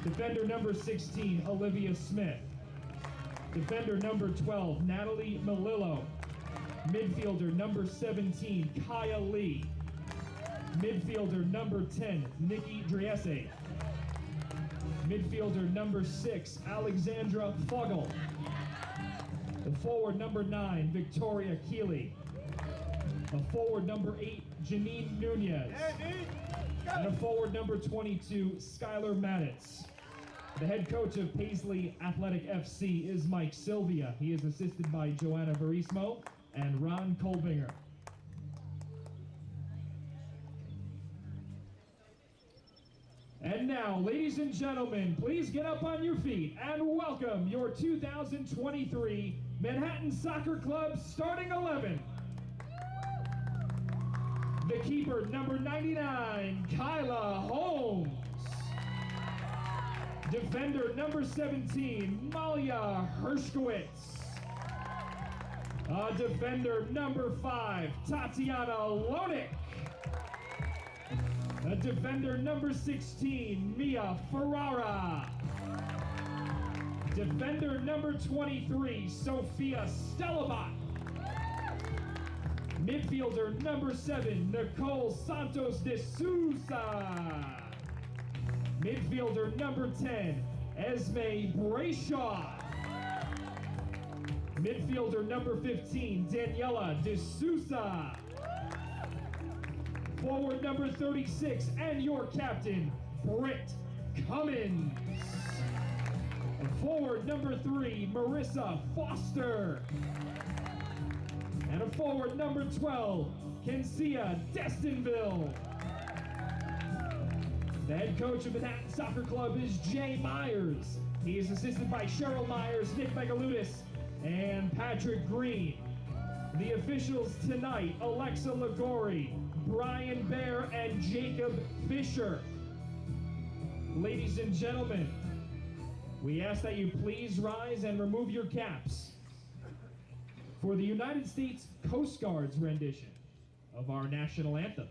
Defender number 16, Olivia Smith. Defender number 12, Natalie Melillo. Midfielder number 17, Kaya Lee. Midfielder number 10, Nikki Driesse. Midfielder number 6, Alexandra Fogel. The forward number 9, Victoria Keeley. A forward number 8, Janine Nunez. And a forward number 22, Skylar Maditz. The head coach of Paisley Athletic FC is Mike Sylvia. He is assisted by Joanna Verismo and Ron Kolbinger. And now, ladies and gentlemen, please get up on your feet and welcome your 2023 Manhattan Soccer Club starting 11. The keeper, number 99, Kyla Holmes. Defender, number 17, Malia Hershkowitz. Defender, number 5, Tatiana Lonik. Defender, number 16, Mia Ferrara. Defender, number 23, Sophia Stellabot. Midfielder number 7, Nicole Santos de Sousa. Midfielder number 10, Esme Brayshaw. Midfielder number 15, Daniela de Sousa. Forward number 36, and your captain, Britt Cummins. Forward number 3, Marissa Foster. And a forward number 12, Kensia Destinville. The head coach of Manhattan Soccer Club is Jay Myers. He is assisted by Cheryl Myers, Nick Megaludis, and Patrick Green. The officials tonight, Alexa Ligori, Brian Bear, and Jacob Fisher. Ladies and gentlemen, we ask that you please rise and remove your caps for the United States Coast Guard's rendition of our national anthem.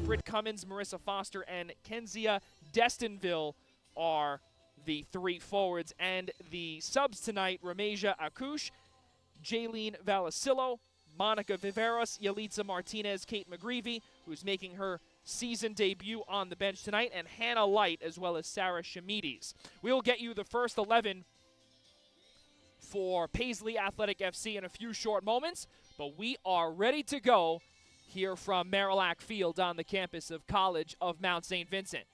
Britt Cummins, Marissa Foster, and Kenzia Destinville are the 3 forwards. And the subs tonight, Ramasia Akush, Jaylene Valasillo, Monica Viveros, Yalitza Martinez, Kate McGreevy, who's making her season debut on the bench tonight, and Hannah Light, as well as Sarah Shamides. We'll get you the first 11 for Paisley Athletic FC in a few short moments, but we are ready to go here from Marillac Field on the campus of College of Mount St. Vincent.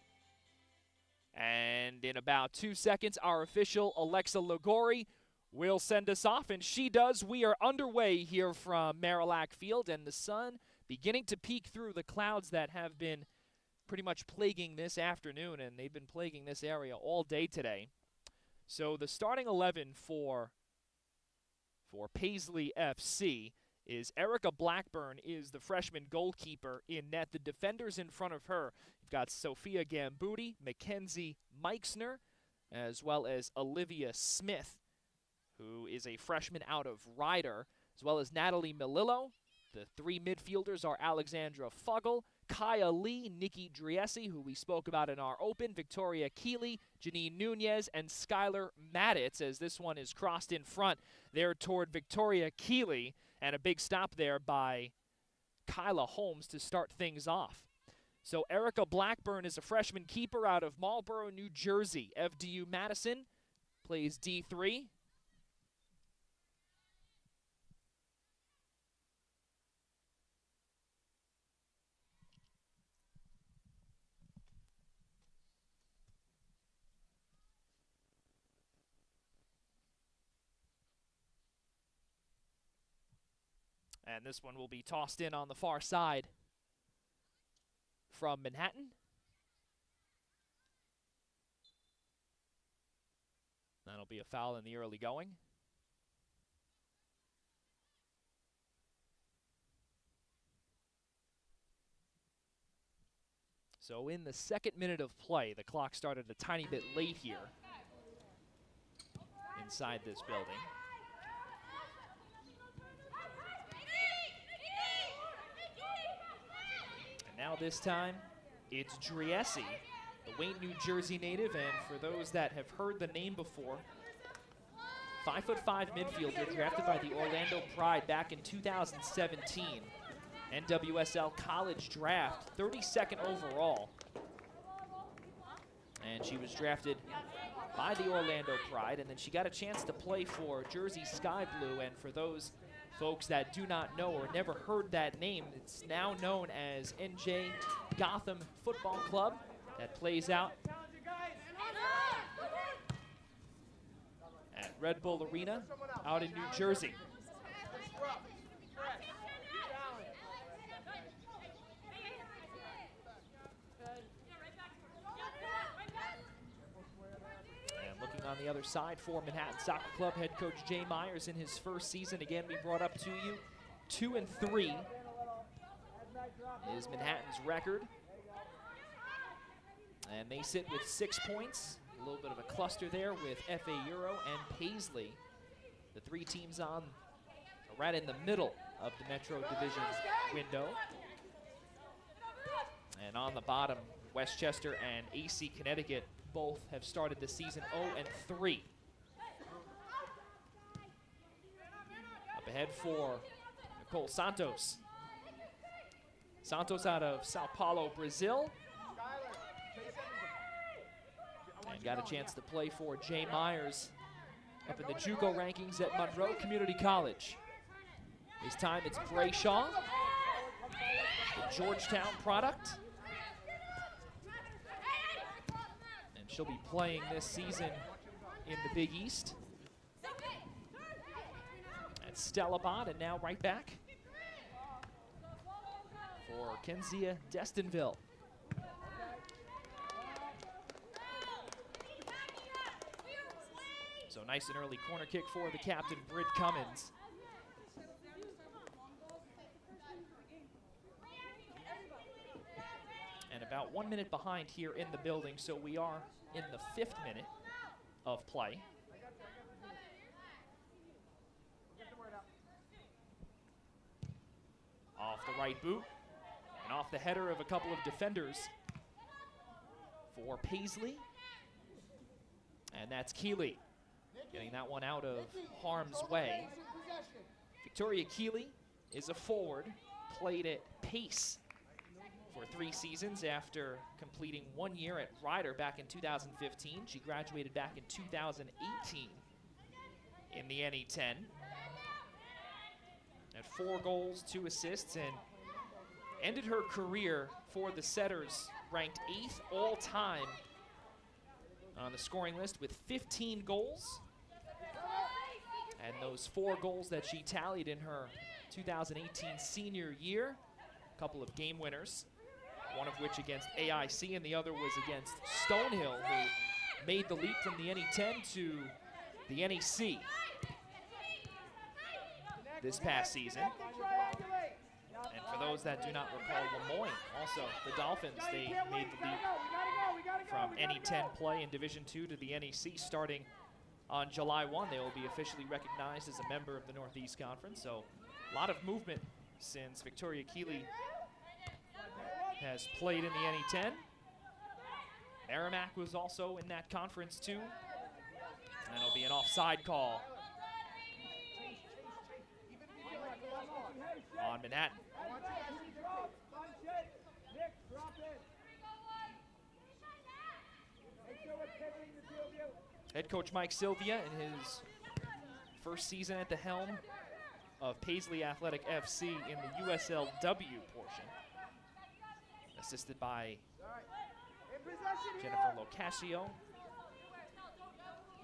And in about 2 seconds, our official Alexa Ligori will send us off, and she does. We are underway here from Marillac Field, and the sun beginning to peek through the clouds that have been pretty much plaguing this afternoon, and they've been plaguing this area all day today. So the starting 11 for Paisley FC is Erica Blackburn is the freshman goalkeeper in net. The defenders in front of her, you've got Sophia Gambuti, Mackenzie Meixner, as well as Olivia Smith, who is a freshman out of Ryder, as well as Natalie Melillo. The 3 midfielders are Alexandra Fuggle, Kaya Lee, Nikki Driessi, who we spoke about in our open, Victoria Keeley, Janine Nunez, and Skylar Maditz, as this one is crossed in front there toward Victoria Keeley, and a big stop there by Kyla Holmes to start things off. So Erica Blackburn is a freshman keeper out of Marlboro, New Jersey. FDU Madison plays D3. And this one will be tossed in on the far side from Manhattan. That'll be a foul in the early going. So in the 2nd minute of play, the clock started a tiny bit late here inside this building. Now this time, it's Driessi, the Wayne, New Jersey native, and for those that have heard the name before, 5'5" midfielder drafted by the Orlando Pride back in 2017. NWSL college draft, 32nd overall. And she was drafted by the Orlando Pride, and then she got a chance to play for Jersey Sky Blue, and for those folks that do not know or never heard that name, it's now known as NJ Gotham Football Club that plays out at Red Bull Arena out in New Jersey. On the other side for Manhattan Soccer Club, head coach Jay Myers in his first season. Again, we brought up to you 2-3 is Manhattan's record. And they sit with 6 points. A little bit of a cluster there with FA Euro and Paisley. The 3 teams on right in the middle of the Metro Division window. And on the bottom, Westchester and AC Connecticut both have started the season 0-3. Up ahead for Nicole Santos. Santos out of Sao Paulo, Brazil. And got a chance to play for Jay Myers up in the JUCO rankings at Monroe Community College. This time it's Brayshaw, the Georgetown product. She'll be playing this season in the Big East. That's Stella Bond, and now right back for Kenzia Destinville. So nice and early corner kick for the captain, Britt Cummins. And about 1 minute behind here in the building, so we are in the 5th minute of play. Off the right boot, and off the header of a couple of defenders for Paisley. And that's Keeley getting that one out of harm's way. Victoria Keeley is a forward, played at Pace for 3 seasons after completing 1 year at Ryder back in 2015. She graduated back in 2018 in the NE10. Had 4 goals, 2 assists, and ended her career for the Setters ranked 8th all time on the scoring list with 15 goals. And those 4 goals that she tallied in her 2018 senior year, a couple of game winners, one of which against AIC and the other was against Stonehill, who made the leap from the NE10 to the NEC this past season. And for those that do not recall, Lemoyne, also the Dolphins, they made the leap from NE10 play in Division II to the NEC starting on July 1. They will be officially recognized as a member of the Northeast Conference. So a lot of movement since Victoria Keeley has played in the NE10. Merrimack was also in that conference too. And it'll be an offside call on Manhattan. Head coach Mike Sylvia in his first season at the helm of Paisley Athletic FC in the USLW portion. Assisted by Jennifer Locascio,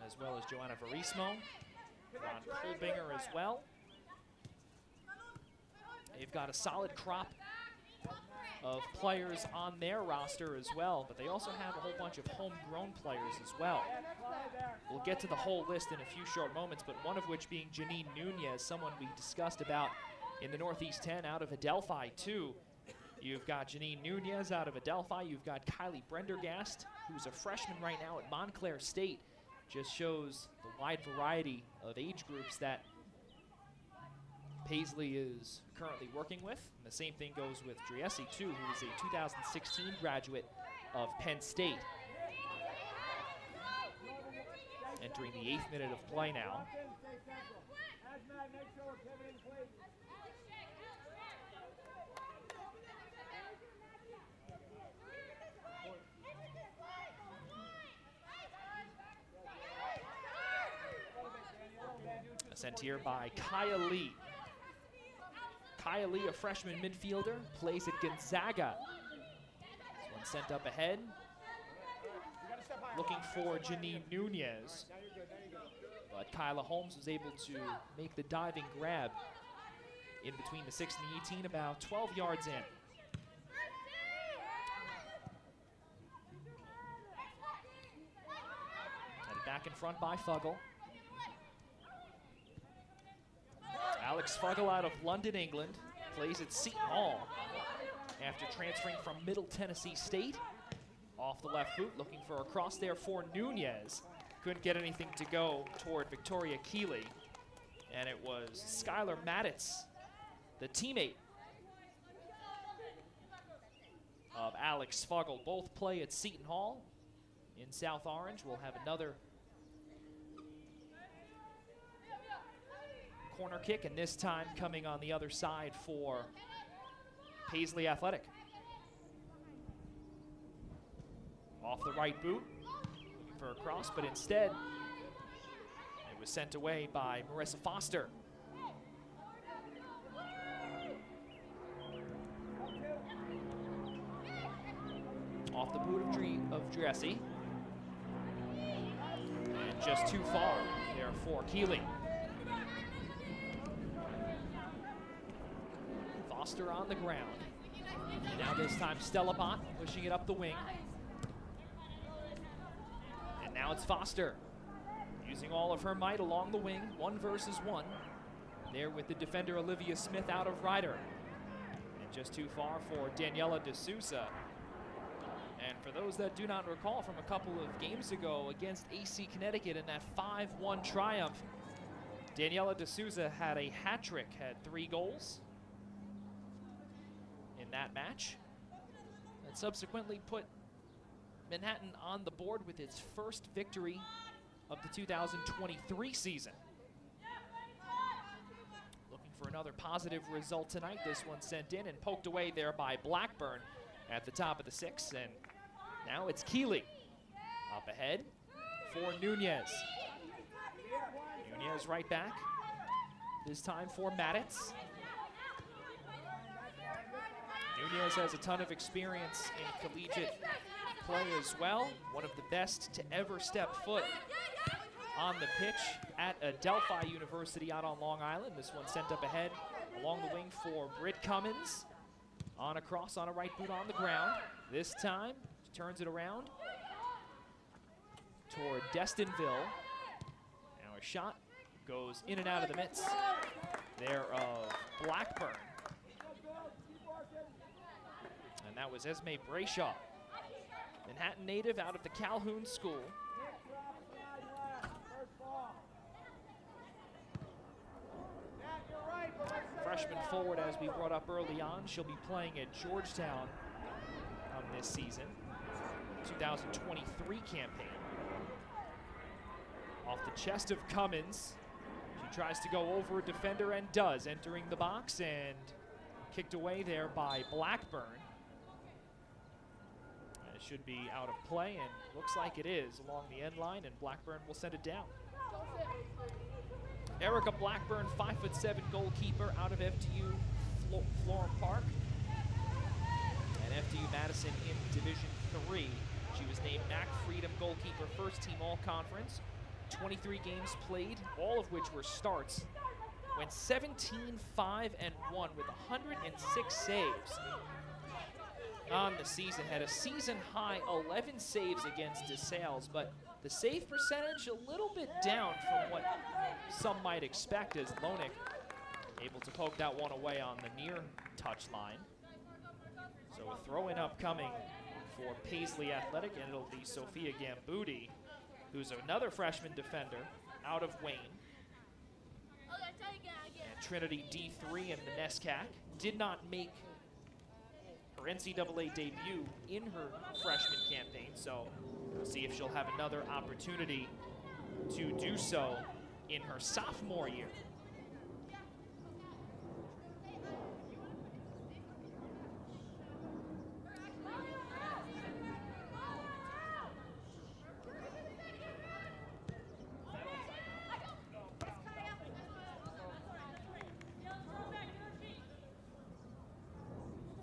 as well as Joanna Verismo, Ron Kolbinger as well. They've got a solid crop of players on their roster as well, but they also have a whole bunch of homegrown players as well. We'll get to the whole list in a few short moments, but one of which being Janine Nunez, someone we discussed about in the Northeast 10 out of Adelphi too. You've got Janine Nunez out of Adelphi. You've got Kylie Brendergast, who's a freshman right now at Montclair State. Just shows the wide variety of age groups that Paisley is currently working with. And the same thing goes with Driessi too, who is a 2016 graduate of Penn State. Entering the 8th minute of play now. Sent here by Kaya Lee. Kaya Lee, a freshman midfielder, plays at Gonzaga. This one sent up ahead. Looking for Janine Nunez. But Kyla Holmes was able to make the diving grab in between the 6 and the 18, about 12 yards in. Headed back in front by Fuggle. Alex Fuggle out of London, England, plays at Seton Hall after transferring from Middle Tennessee State. Off the left boot, looking for a cross there for Nunez. Couldn't get anything to go toward Victoria Keeley. And it was Skylar Madditz, the teammate of Alex Fuggle. Both play at Seton Hall in South Orange. We'll have another corner kick, and this time coming on the other side for Paisley Athletic. Off the right boot, looking for a cross, but instead it was sent away by Marissa Foster. Off the boot of Driessi. And just too far there for Keeley. Foster on the ground. And now this time Stella Bott pushing it up the wing. And now it's Foster using all of her might along the wing, 1 versus 1. There with the defender Olivia Smith out of Ryder. And just too far for Daniela D'Souza. And for those that do not recall from a couple of games ago against AC Connecticut in that 5-1 triumph, Daniela D'Souza had a hat trick, had 3 goals in in that match. That subsequently put Manhattan on the board with its first victory of the 2023 season. Looking for another positive result tonight. This one sent in and poked away there by Blackburn at the top of the 6th. And now it's Keeley up ahead for Nunez. Nunez right back. This time for Maditz. Nunez has a ton of experience in collegiate play as well. One of the best to ever step foot on the pitch at Adelphi University out on Long Island. This one sent up ahead along the wing for Britt Cummins. On a cross, on a right boot on the ground. This time, she turns it around toward Destinville. Now a shot goes in and out of the mitts there of Blackburn. And that was Esme Brayshaw, Manhattan native out of the Calhoun School. Freshman forward, as we brought up early on. She'll be playing at Georgetown this season, 2023 campaign. Off the chest of Cummins. She tries to go over a defender and does, entering the box and kicked away there by Blackburn. It should be out of play, and looks like it is along the end line, and Blackburn will send it down. Erica Blackburn, 5'7" goalkeeper out of FDU Florham Park. And FDU Madison in Division III. She was named MAC Freedom Goalkeeper First Team All-Conference. 23 games played, all of which were starts. Went 17-5-1 with 106 saves on the season. Had a season-high 11 saves against DeSales, but the save percentage a little bit down from what some might expect, as Lonick able to poke that one away on the near touch line. So a throw-in upcoming for Paisley Athletic, and it'll be Sophia Gambuti, who's another freshman defender out of Wayne. And Trinity D3 in the NESCAC did not make her NCAA debut in her freshman campaign, so we'll see if she'll have another opportunity to do so in her sophomore year.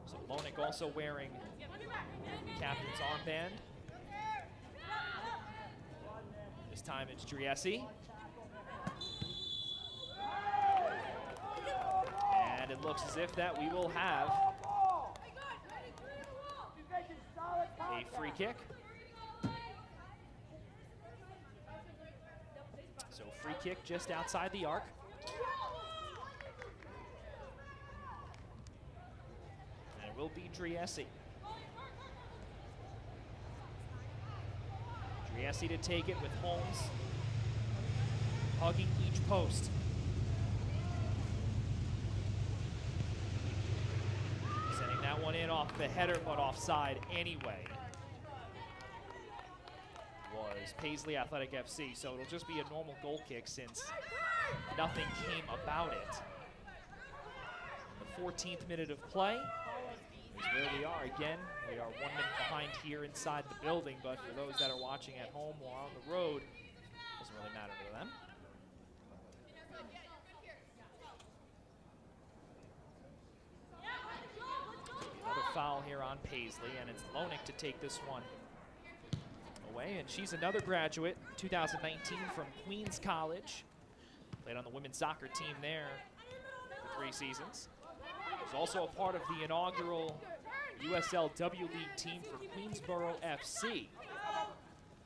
So Lonick also wearing captain's armband. This time it's Driessi. And it looks as if that we will have a free kick. So free kick just outside the arc. And it will be Driessi. Driessi to take it with Holmes hugging each post. Sending that one in off the header, but offside anyway. Was Paisley Athletic FC, so it'll just be a normal goal kick since nothing came about it. The 14th minute of play is where we are. Again, we are 1 minute behind here inside the building, but for those that are watching at home or on the road, it doesn't really matter to them. Another foul here on Paisley, and it's Lonick to take this one away, and she's another graduate, 2019 from Queens College. Played on the women's soccer team there for 3 seasons. Was also a part of the inaugural USL W League team for Queensboro FC.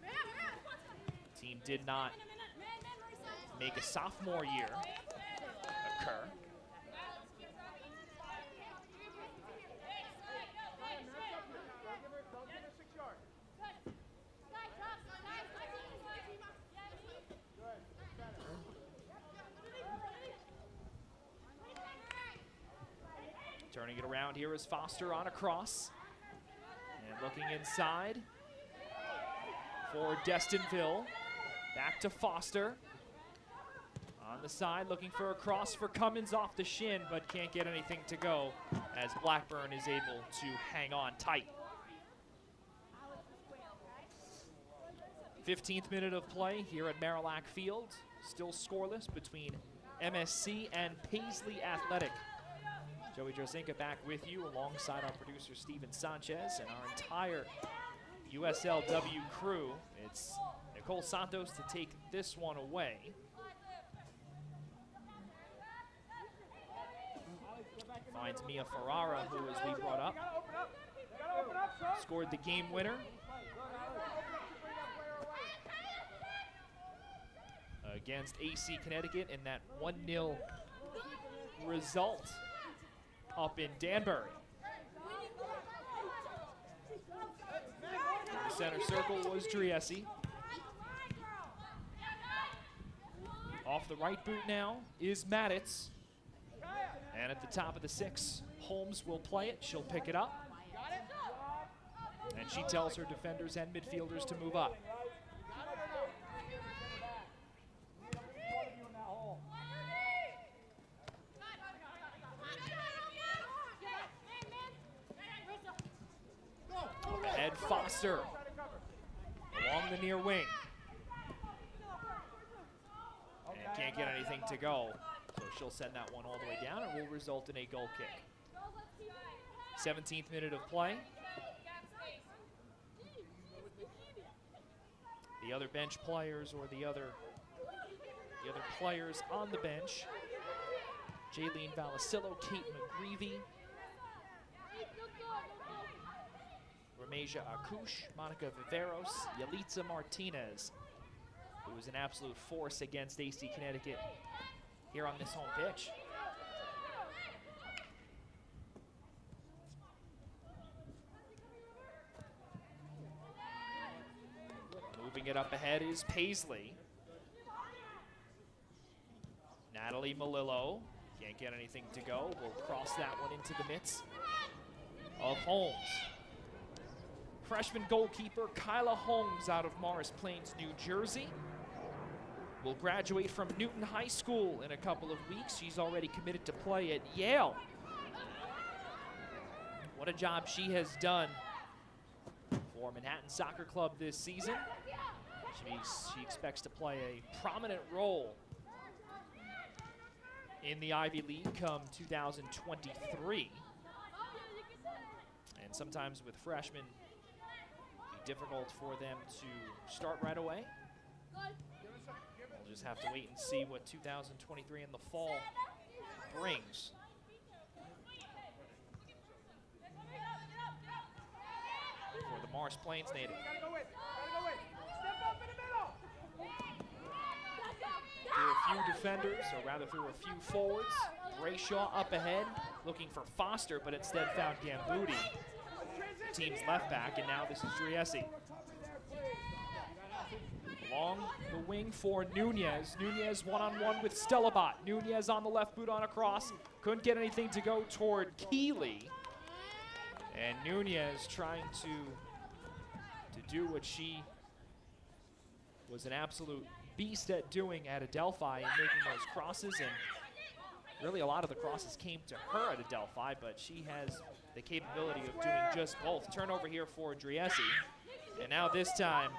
The team did not make a sophomore year occur. Turning Turning it around here is Foster on a cross. And looking inside for Destinville. Back to Foster. On the side, looking for a cross for Cummins off the shin, but can't get anything to go as Blackburn is able to hang on tight. 15th minute of play here at Marillac Field. Still scoreless between MSC and Paisley Athletic. Joey Drozinka back with you alongside our producer Steven Sanchez and our entire USLW crew. It's Nicole Santos to take this one away. Finds Mia Ferrara, who, as we brought up, scored the game winner against AC Connecticut in that 1-0 result up in Danbury. In the center circle was Driessi. Off the right boot now is Maditz. And at the top of the 6, Holmes will play it. She'll pick it up. And she tells her defenders and midfielders to move up. Ed Foster along the near wing. And can't get anything to go. So she'll send that one all the way down and will result in a goal kick. 17th minute of play. The other bench players or the other players on the bench. Jaylene Valasillo, Kate McGreevy, Ramasia Akush, Monica Viveros, Yalitza Martinez, who was an absolute force against AC Connecticut here on this home pitch. Moving it up ahead is Paisley. Natalie Malillo can't get anything to go. We'll cross that one into the midst of Holmes. Freshman goalkeeper Kyla Holmes out of Morris Plains, New Jersey, will graduate from Newton High School in a couple of weeks. She's already committed to play at Yale. What a job she has done for Manhattan Soccer Club this season. She expects to play a prominent role in the Ivy League come 2023. And sometimes with freshmen, it'll be difficult for them to start right away. We'll just have to wait and see what 2023 in the fall brings. For the Morris Plains native. Through a few defenders, or rather through a few forwards. Brayshaw up ahead, looking for Foster, but instead found Gambuti, the team's left back, and now this is Driessi. Along the wing for Nunez. Nunez one-on-one with Stellabot. Nunez on the left boot on a cross. Couldn't get anything to go toward Keeley. And Nunez trying to do what she was an absolute beast at doing at Adelphi and making those crosses, and really a lot of the crosses came to her at Adelphi, but she has the capability of doing just both. Turnover here for Driessi, and now this time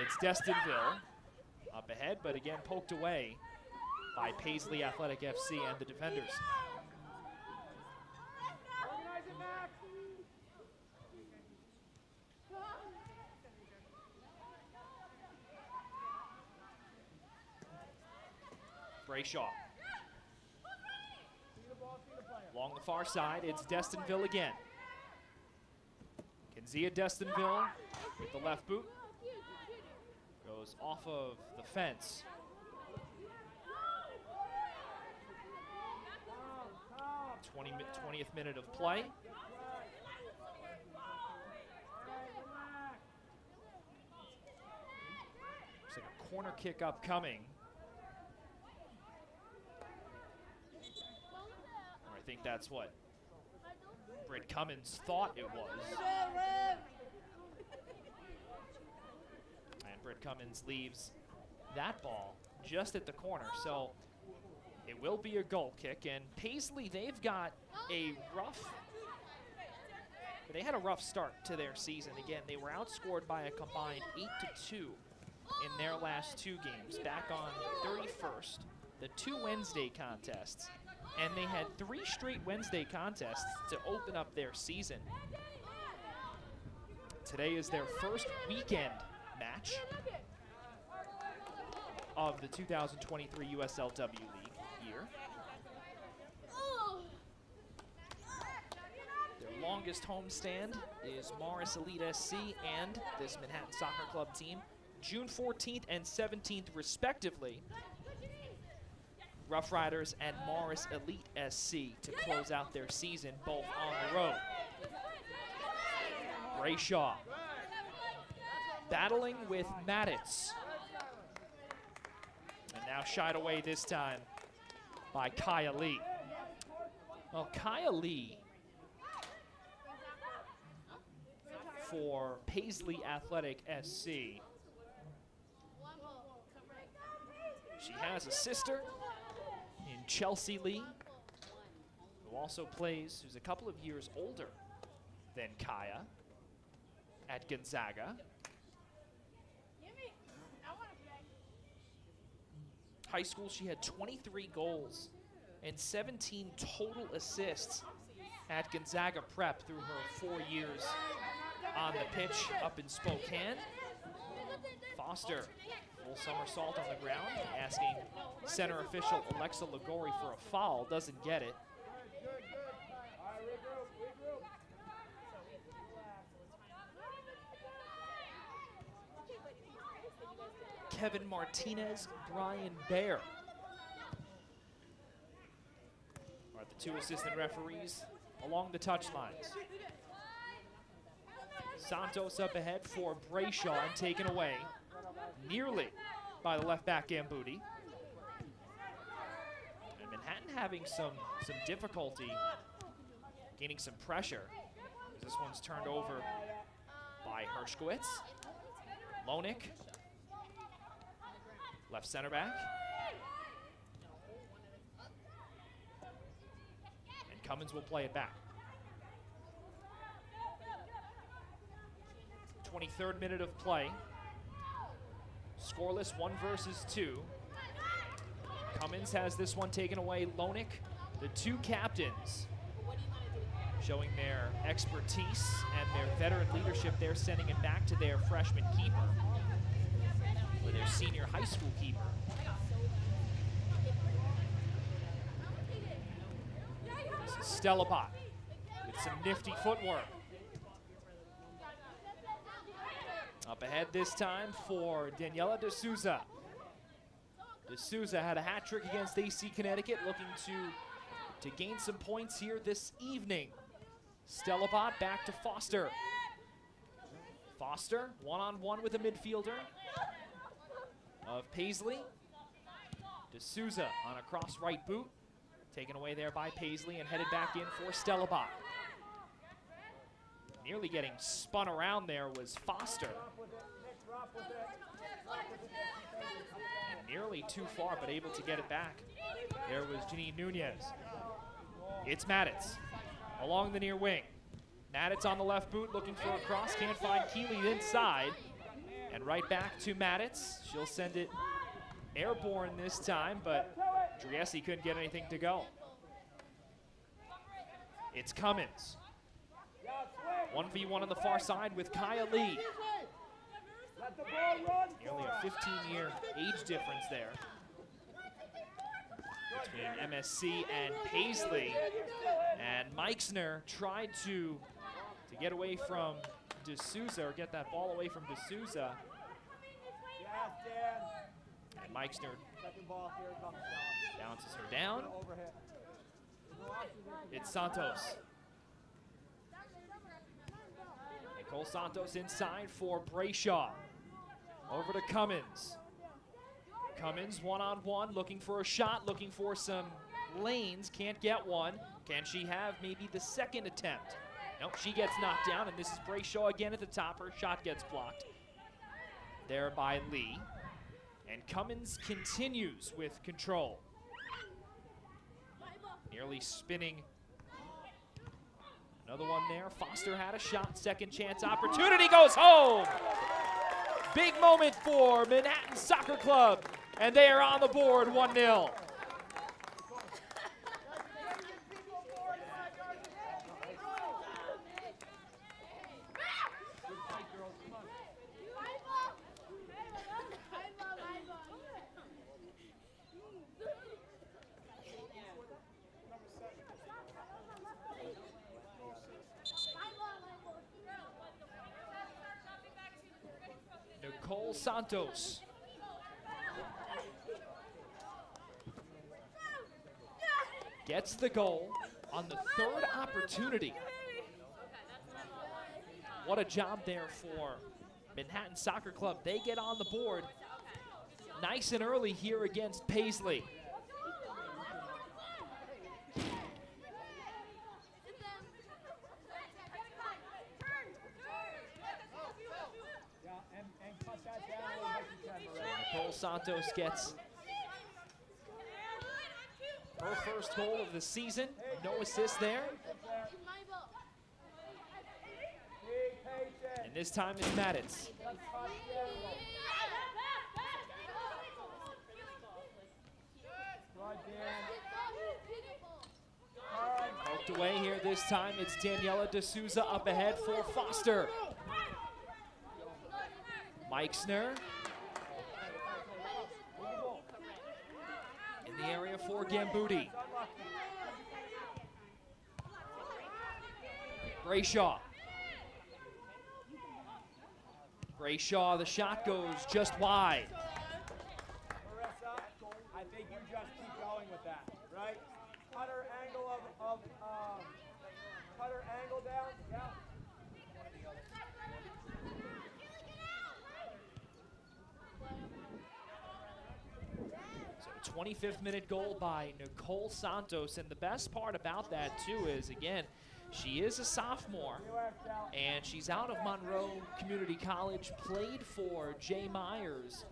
it's Destinville up ahead, but again poked away by Paisley Athletic FC and the defenders. Brayshaw. Along the far side, it's Destinville again. Kenzia Destinville with the left boot. Goes off of the fence. – 20th minute of play. Looks like a corner kick upcoming. think that's what Britt Cummins thought it was. And Britt Cummins leaves that ball just at the corner. So it will be a goal kick. And Paisley, they had a rough start to their season. Again, they were outscored by a combined 8-2 in their last 2 games. Back on 31st, the 2 Wednesday contests. And they had 3 straight Wednesday contests to open up their season. Today is their first weekend match of the 2023 USLW League year. Their longest homestand is Morris Elite SC and this Manhattan Soccer Club team, June 14th and 17th respectively. Rough Riders and Morris Elite SC to close out their season, both on the road. Brayshaw battling with Maditz. And now shied away this time by Kaya Lee. Well, Kaya Lee for Paisley Athletic SC. She has a sister in Chelsea Lee, who also plays, who's a couple of years older than Kaya at Gonzaga. High school, she had 23 goals and 17 total assists at Gonzaga Prep through her 4 years on the pitch up in Spokane. Foster, full somersault on the ground, asking center official Alexa Ligori for a foul, doesn't get it. Kevin Martinez, Brian Baer are the 2 assistant referees along the touchlines. Santos up ahead for Brayshaw and taken away nearly by the left back Gambuti. And Manhattan having some difficulty gaining some pressure as this one's turned over by Hershkowitz. Lonick, left center back. And Cummins will play it back. 23rd minute of play. Scoreless, 1 versus 2. Cummins has this one taken away. Lonick, the 2 captains, showing their expertise and their veteran leadership. They're sending it back to their freshman keeper, or their senior high school keeper. This is Stelapot with some nifty footwork. Up ahead this time for Daniela D'Souza. D'Souza had a hat trick against AC Connecticut, looking to gain some points here this evening. Stelapot back to Foster. Foster, one-on-one with a midfielder of Paisley. D'Souza on a cross right boot, taken away there by Paisley and headed back in for Stelapot. Nearly getting spun around there was Foster. And nearly too far, but able to get it back. There was Janine Nunez. It's Maditz along the near wing. Maditz on the left boot, looking for a cross. Can't find Keeley inside. And right back to Maditz. She'll send it airborne this time, but Driessi couldn't get anything to go. It's Cummins. 1v1 on the far side with Kaya Lee. Nearly a 15-year age difference there between MSC and Paisley. And Meixner tried to get away from D'Souza, or get that ball away from D'Souza. And Meixner bounces her down. It's Santos. Nicole Santos inside for Brayshaw. Over to Cummins. Cummins one-on-one, looking for a shot, looking for some lanes, can't get one. Can she have maybe the second attempt? Nope, she gets knocked down, and this is Brayshaw again at the top. Her shot gets blocked there by Lee. And Cummins continues with control. Nearly spinning. Another one there. Foster had a shot. Second chance opportunity goes home. Big moment for Manhattan Soccer Club. And they are on the board 1-0. Nicole Santos. Gets the goal on the third opportunity. What a job there for Manhattan Soccer Club. They get on the board nice and early here against Paisley. Nicole Santos gets her first goal of the season. No assist there. And this time it's Maditz. Poked away here this time. It's Daniela D'Souza up ahead for Foster. Meixner. In the area for Gambuti. Brayshaw. Brayshaw, the shot goes just wide. Marissa, I think you just keep going with that, right? Cut her angle cut her angle down, yeah. So 25th minute goal by Nicole Santos, and the best part about that too is, again, she is a sophomore, and she's out of Monroe Community College, played for Jay Myers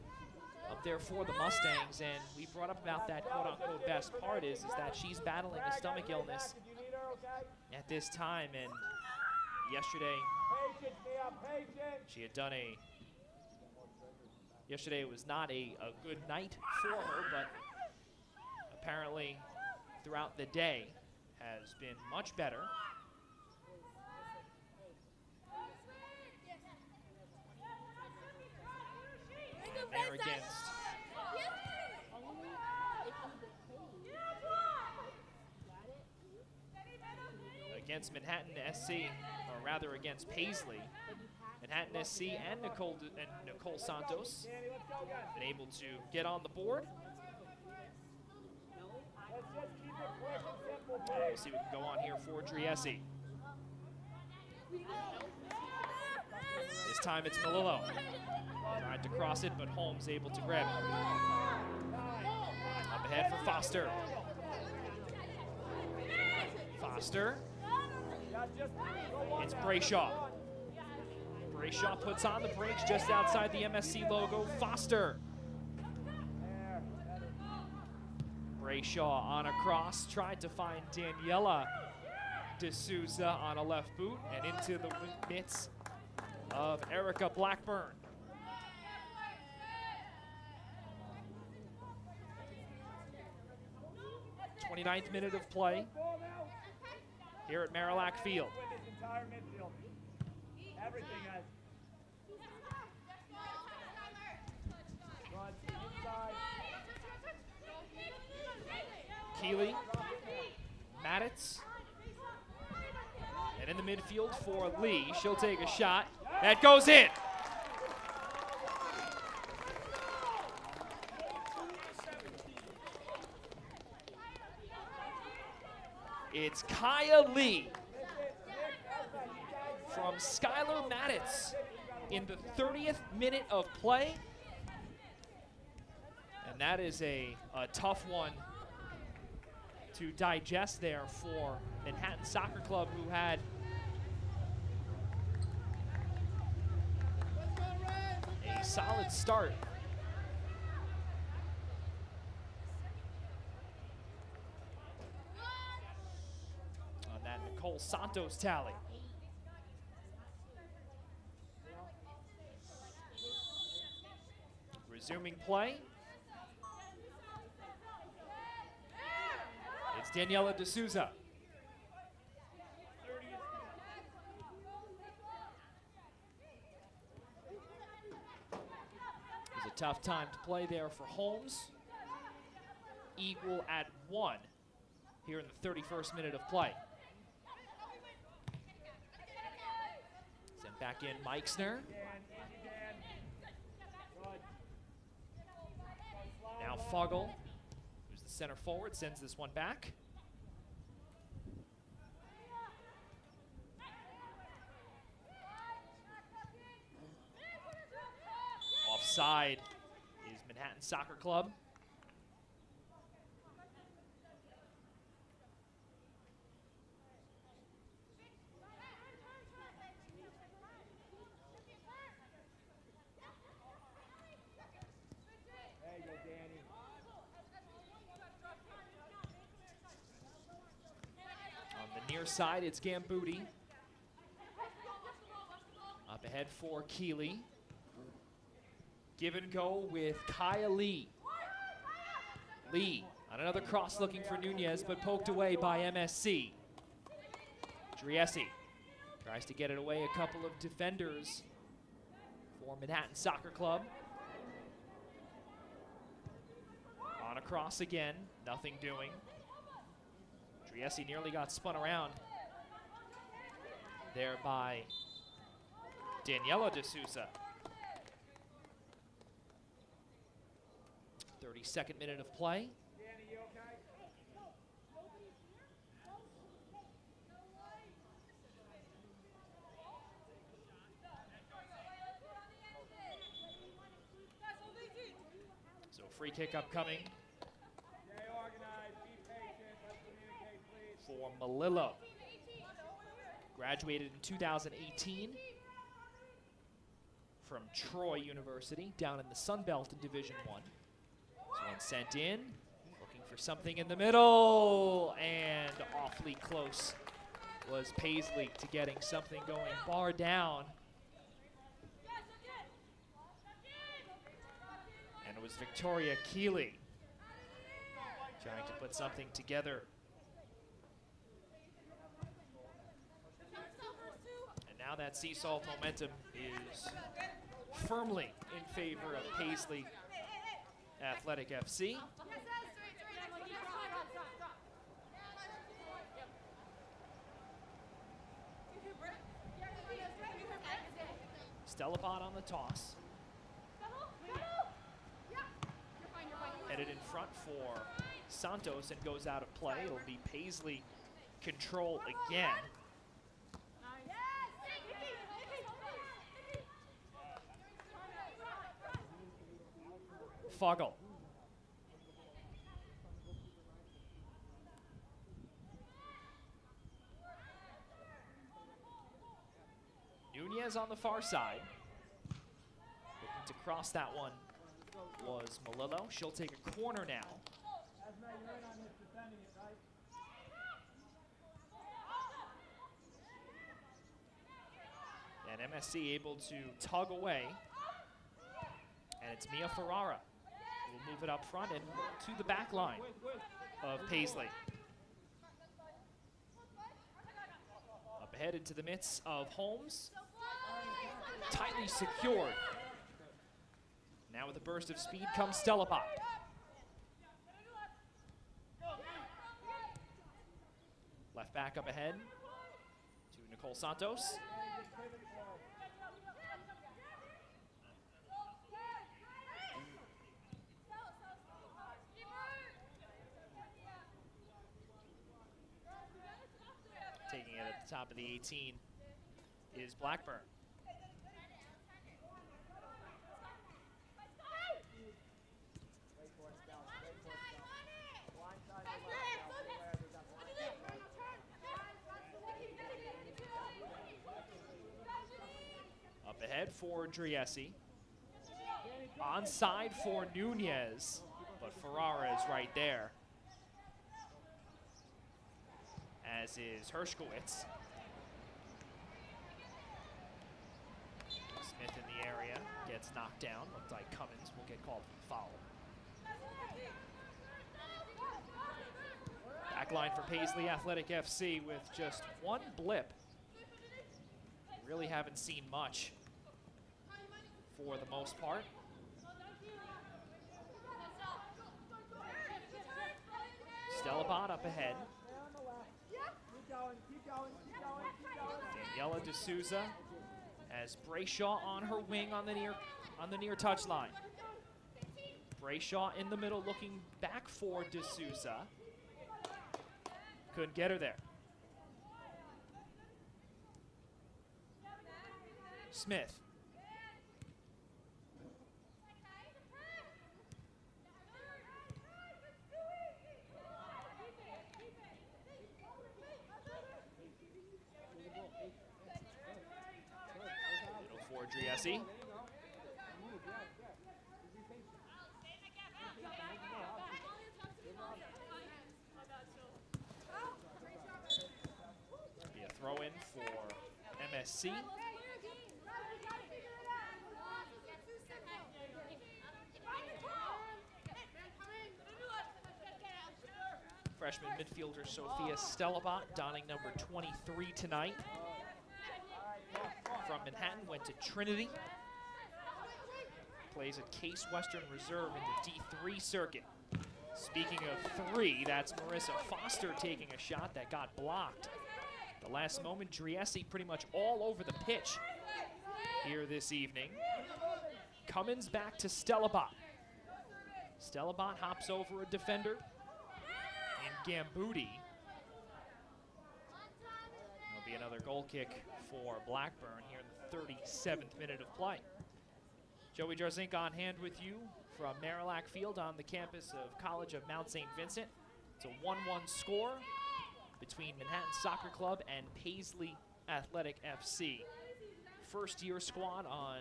up there for the Mustangs, and we brought up about that quote-unquote best part is that she's battling a stomach illness at this time, and yesterday she had done yesterday was not a good night for her, but apparently throughout the day has been much better. There against Manhattan SC, or rather against Paisley. Manhattan SC and Nicole Santos been able to get on the board. We'll see what can go on here for Driessi. This time it's Melillo. Tried to cross it, but Holmes able to grab it. Up ahead for Foster. Foster. It's Brayshaw. Brayshaw puts on the brakes just outside the MSC logo. Foster. Brayshaw on a cross, tried to find Daniela D'Souza on a left boot and into the mitts of Erica Blackburn. 29th minute of play here at Marillac Field. Keeley, Maditz, and in the midfield for Lee. She'll take a shot. That goes in. It's Kaya Lee from Skylar Maditz in the 30th minute of play. And that is a tough one to digest there for Manhattan Soccer Club, who had a solid start. On that Nicole Santos tally. Resuming play. It's Daniela D'Souza. It was a tough time to play there for Holmes. Equal at 1 here in the 31st minute of play. Sent back in Meixner. Now Fogel, who's the center forward, sends this one back. Offside is Manhattan Soccer Club. Near side, it's Gambuti. Up ahead for Keeley. Give and go with Kaya Lee. Lee on another cross looking for Nunez, but poked away by MSC. Driessi tries to get it away, a couple of defenders for Manhattan Soccer Club. On a cross again, nothing doing. Driessi nearly got spun around there by Daniela D'Souza. 32nd minute of play. So free kick upcoming for Malillo. Graduated in 2018 from Troy University down in the Sun Belt in Division I. This one sent in, looking for something in the middle, and awfully close was Paisley to getting something going. Bar down. And it was Victoria Keeley trying to put something together. Now that sea salt momentum is firmly in favor of Paisley Athletic FC. Stellapod on the toss. Headed in front for Santos and goes out of play. It'll be Paisley control again. Fogel. Nunez on the far side. Looking to cross that one was Malillo. She'll take a corner now. And MSC able to tug away. And it's Mia Ferrara. We'll move it up front and to the back line of Paisley. Up ahead into the midst of Holmes. Tightly secured. Now with a burst of speed comes Stellapod. Left back up ahead to Nicole Santos. Taking it at the top of the 18 is Blackburn. for Driessi. Onside for Nunez, but Ferrara is right there, as is Hershkowitz. Smith in the area, gets knocked down. Looks like Cummins will get called for the foul. Back line for Paisley Athletic FC with just one blip. Really haven't seen much for the most part. Stellabot up ahead. Daniela D'Souza has Brayshaw on her wing on the near touchline. Brayshaw in the middle looking back for D'Souza. Couldn't get her there. Smith. Middle for Driessi. Be a throw in for MSC. Freshman midfielder Sophia Stellabot donning number 23 tonight. From Manhattan, went to Trinity. Plays at Case Western Reserve in the D3 circuit. Speaking of three, that's Marissa Foster taking a shot that got blocked. The last moment, Driessi pretty much all over the pitch here this evening. Cummins back to Stellabot. Stellabot hops over a defender in Gambuti. There'll be another goal kick for Blackburn here in the 37th minute of play. Joey Jarzink on hand with you from Marillac Field on the campus of College of Mount St. Vincent. It's a 1-1 score between Manhattan Soccer Club and Paisley Athletic FC. First-year squad on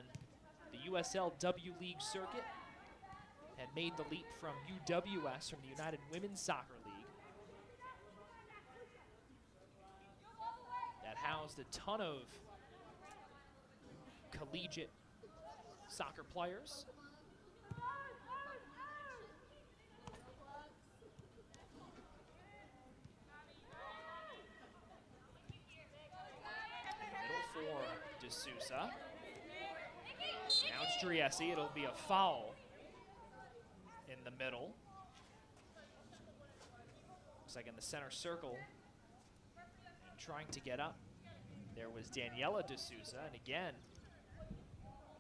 the USL W League circuit had made the leap from UWS, from the United Women's Soccer League. That housed a ton of collegiate soccer players. Middle for D'Souza. Now it's Driessi. It'll be a foul in the middle. Looks like in the center circle, trying to get up, there was Daniela D'Souza, and again,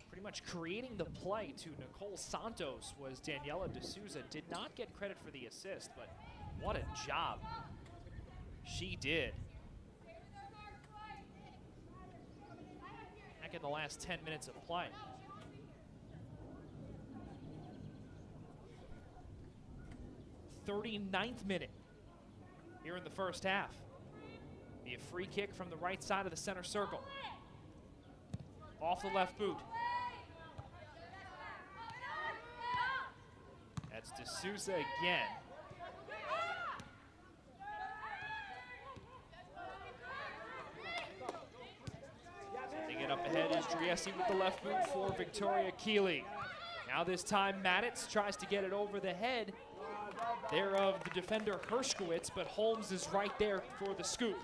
pretty much creating the play to Nicole Santos was Daniela D'Souza. Did not get credit for the assist, but what a job she did. Back in the last 10 minutes of play. '39th minute here in the first half. Be a free kick from the right side of the center circle. Off the left boot. That's D'Souza again. Sending it up ahead is Driessi with the left boot for Victoria Keeley. Now this time Maditz tries to get it over the head there of the defender Hershkowitz, but Holmes is right there for the scoop.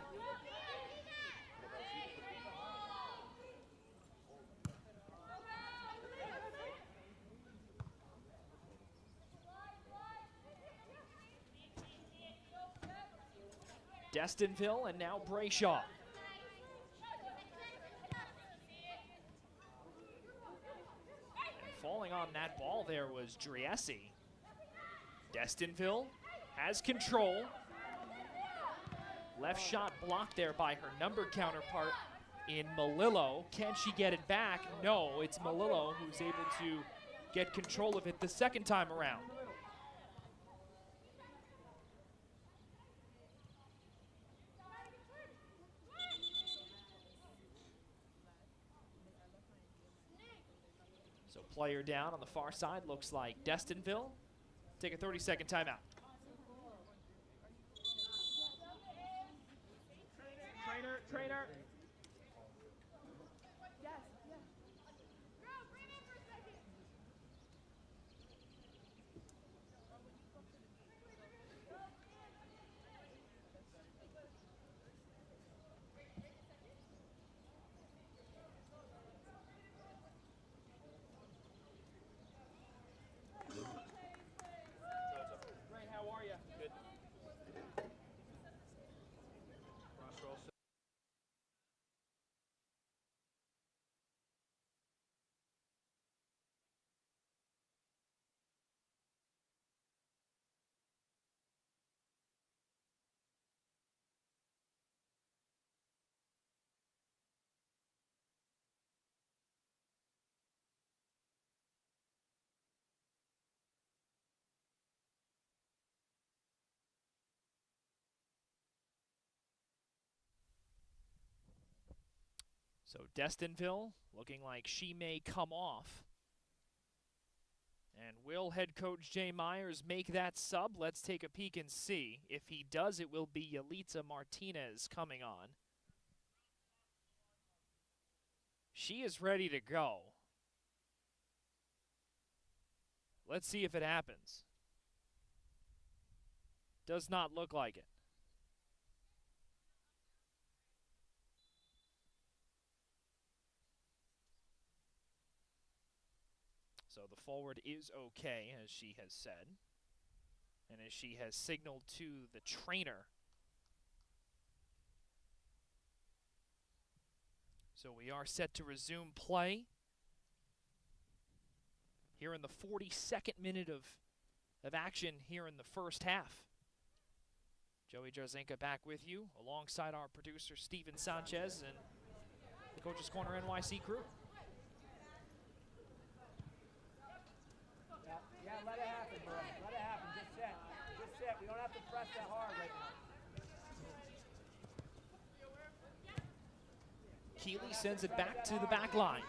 Destinville and now Brayshaw. And falling on that ball there was Driessi. Destinville has control. Left shot blocked there by her numbered counterpart in Melillo. Can she get it back? No, it's Melillo who's able to get control of it the second time around. Player down on the far side looks like Destinville. Take a 30-second timeout. Trainer. So Destinville looking like she may come off. And will head coach Jay Myers make that sub? Let's take a peek and see. If he does, it will be Yalitza Martinez coming on. She is ready to go. Let's see if it happens. Does not look like it. So the forward is okay, as she has said. And as she has signaled to the trainer. So we are set to resume play. Here in the 42nd minute of action here in the first half. Joey Jarzenka back with you, alongside our producer, Steven Sanchez, and the Coach's Corner NYC crew. Yeah, let it happen, bro. Let it happen. Just set. Just set. We don't have to press that hard right now. Keeley sends it back to the back line.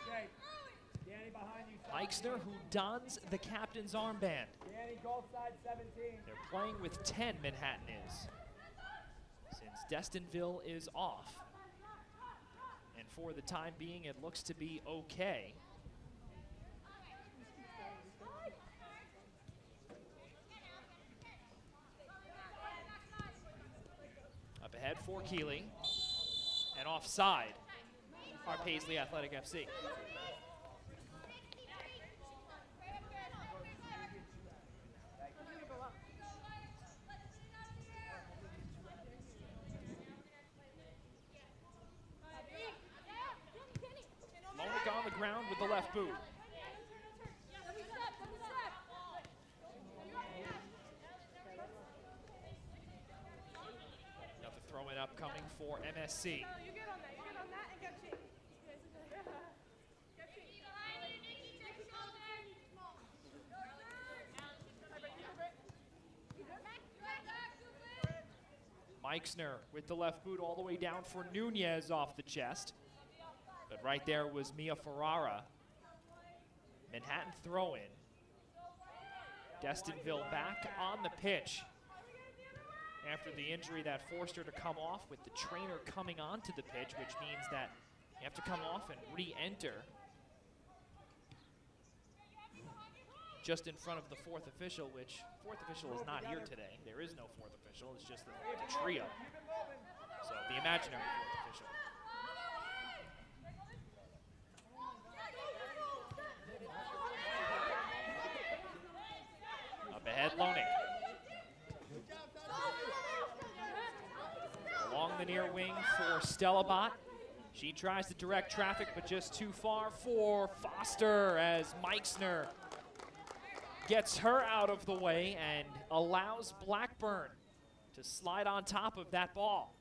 Danny behind you. Eichner, who dons the captain's armband. Danny, goal side 17. They're playing with 10, Manhattan is. Since Destinville is off. And for the time being, it looks to be okay. Up ahead for Keeley. And offside are Paisley Athletic FC. Lonick on the ground with the left boot. Got the throw in upcoming for MSC. Eichner with the left boot all the way down for Nunez off the chest. But right there was Mia Ferrara. Manhattan throw in. Destinville back on the pitch after the injury that forced her to come off, with the trainer coming onto the pitch, which means that you have to come off and re-enter just in front of the fourth official, which fourth official is not here today. There is no fourth official, it's just the trio. So the imaginary fourth official. Up ahead, Lonick. Along the near wing for Stella Bott. She tries to direct traffic, but just too far for Foster, as Meixner gets her out of the way and allows Blackburn to slide on top of that ball.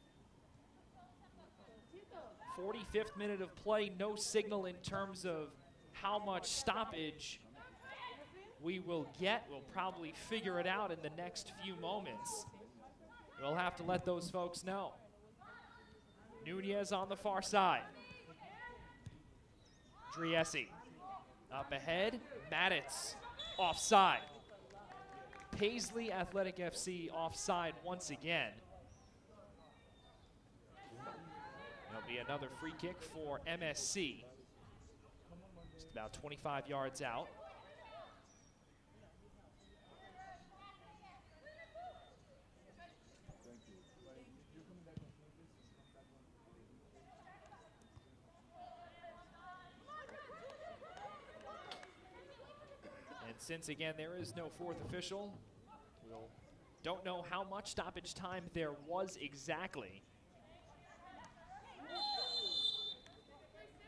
45th minute of play, no signal in terms of how much stoppage we will get. We'll probably figure it out in the next few moments. We'll have to let those folks know. Nunez on the far side. Driessi Up ahead, Maditz, offside. Paisley Athletic FC offside once again. There'll be another free kick for MSC. Just about 25 yards out. And since, again, there is no fourth official, we don't know how much stoppage time there was exactly.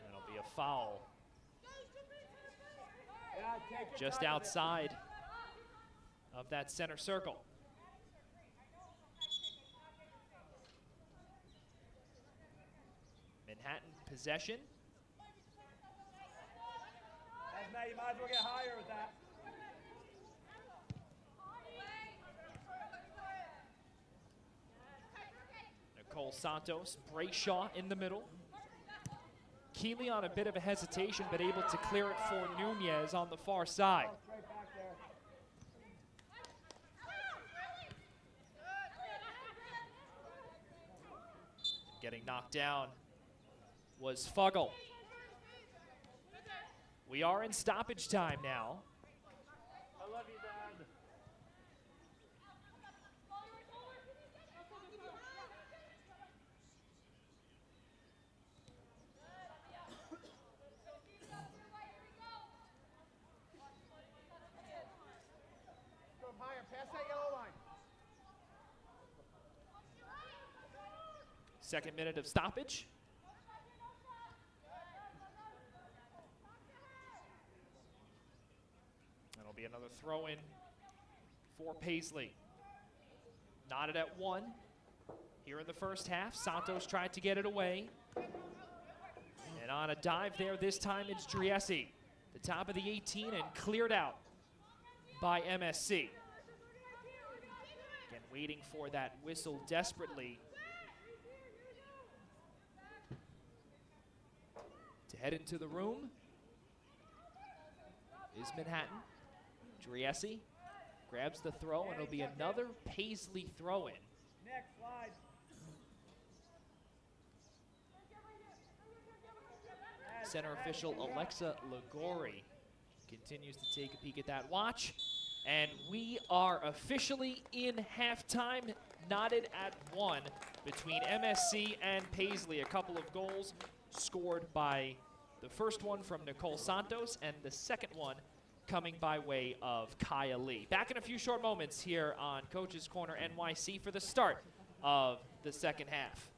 That'll be a foul just outside of that center circle. Manhattan possession. Matt, you might as well get higher with that. Nicole Santos, Brayshaw in the middle. Keeley on a bit of a hesitation, but able to clear it for Nunez on the far side. Getting knocked down was Fuggle. We are in stoppage time now. I love you, Dad. Go higher, pass that yellow line. Second minute of stoppage. That'll be another throw-in for Paisley. Knotted at 1 here in the first half. Santos tried to get it away. And on a dive there, this time it's Driessi. The top of the 18 and cleared out by MSC. Again, waiting for that whistle desperately to head into the room is Manhattan. Driessi grabs the throw, and it'll be another Paisley throw-in. Next slide. Center official Alexa Ligori continues to take a peek at that watch. And we are officially in halftime, knotted at 1 between MSC and Paisley. A couple of goals scored by the first one from Nicole Santos and the second one coming by way of Kaya Lee. Back in a few short moments here on Coach's Corner NYC for the start of the second half.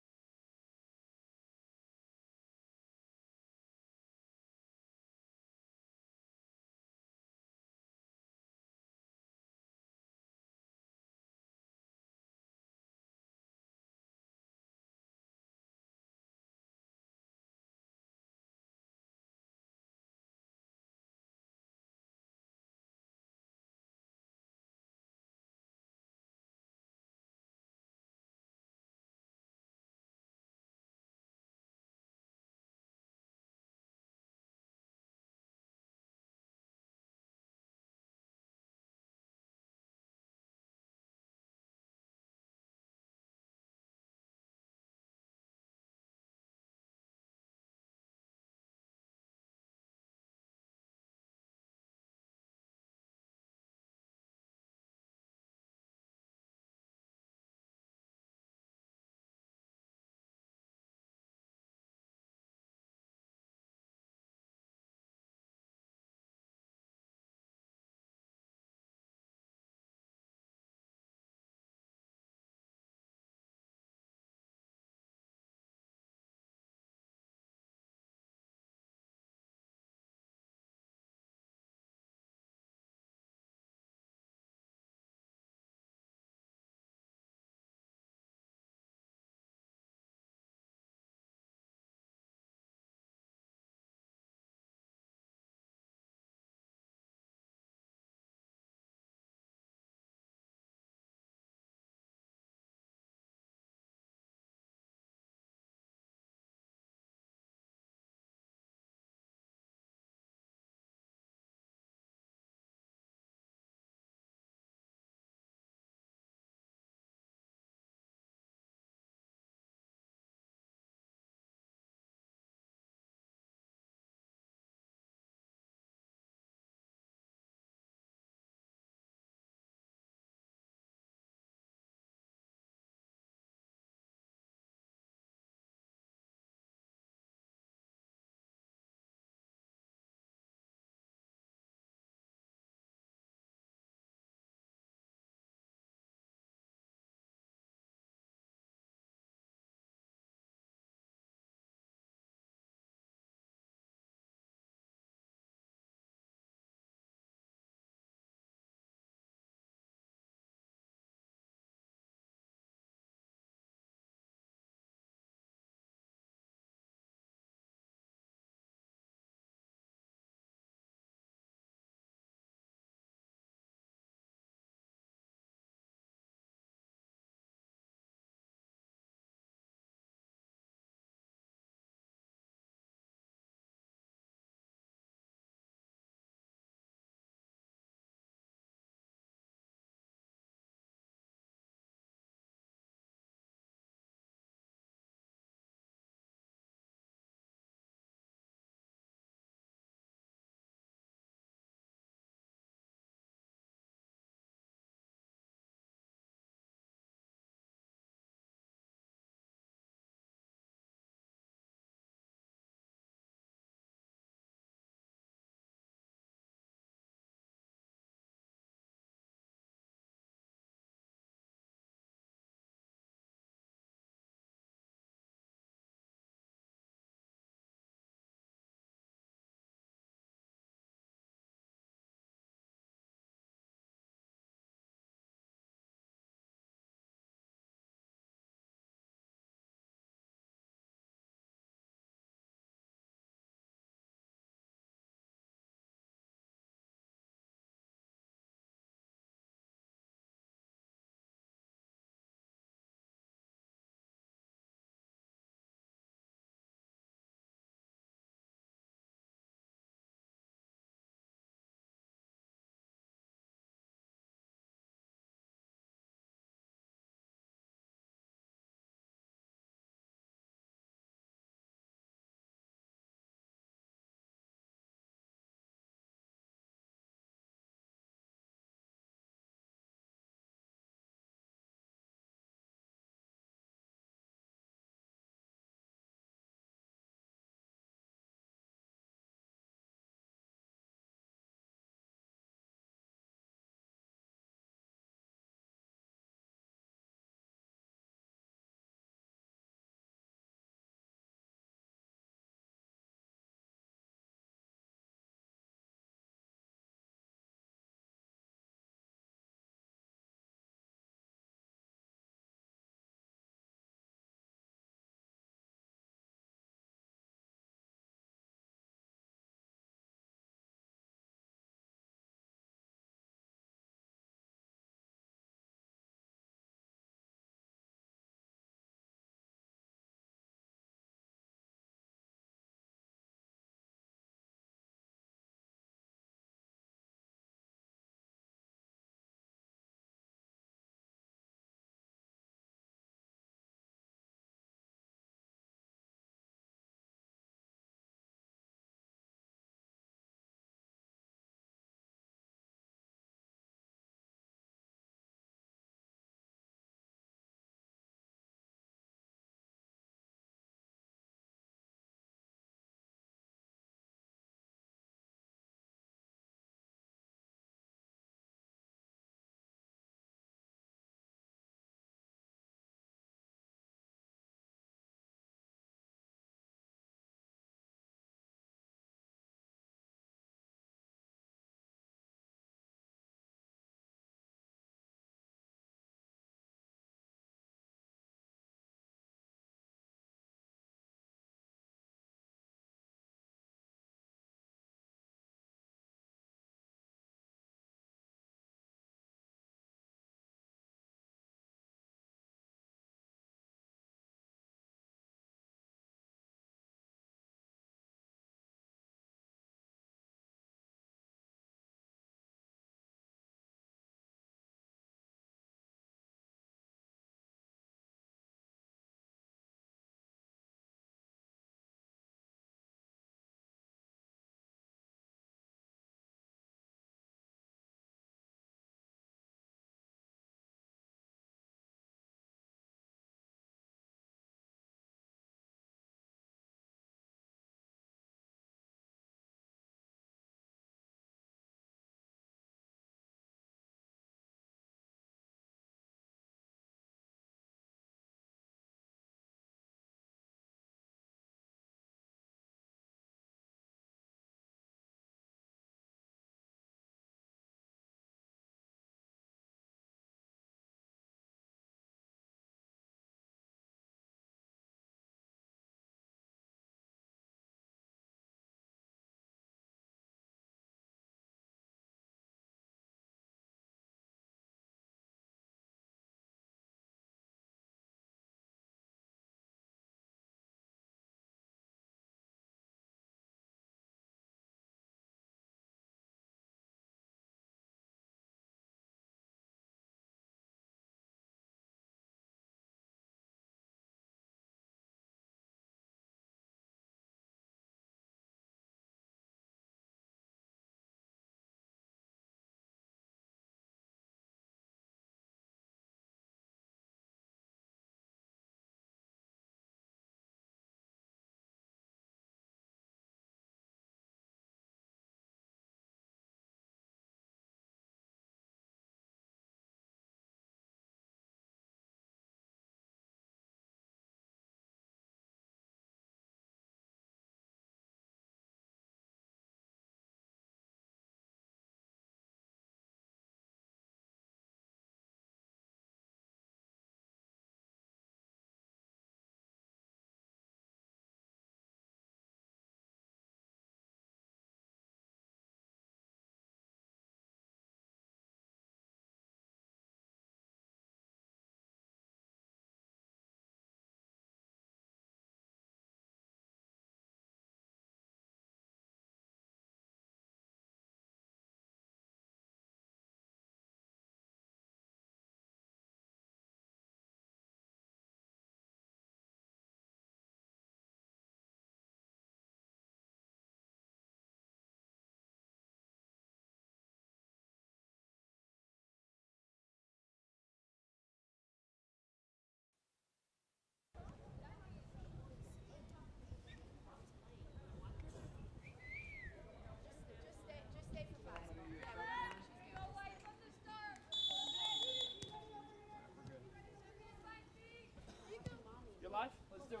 Josh.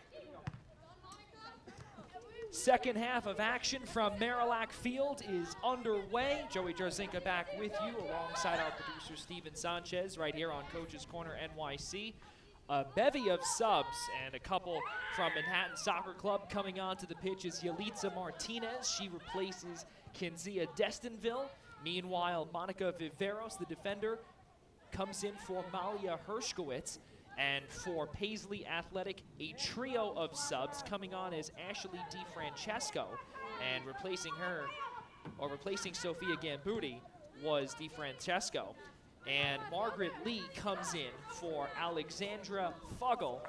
Let's do it. Second half of action from Marillac Field is underway. Joey Jarzinka back with you alongside our producer Steven Sanchez right here on Coach's Corner NYC. A bevy of subs and a couple from Manhattan Soccer Club coming onto the pitch is Yalitza Martinez. She replaces Kinzia Destinville. Meanwhile, Monica Viveros, the defender, comes in for Malia Hershkowitz. And for Paisley Athletic, a trio of subs coming on as Ashley DiFrancesco, and replacing her, or replacing Sophia Gambuti, was DiFrancesco. And Margaret Lee comes in for Alexandra Fuggle.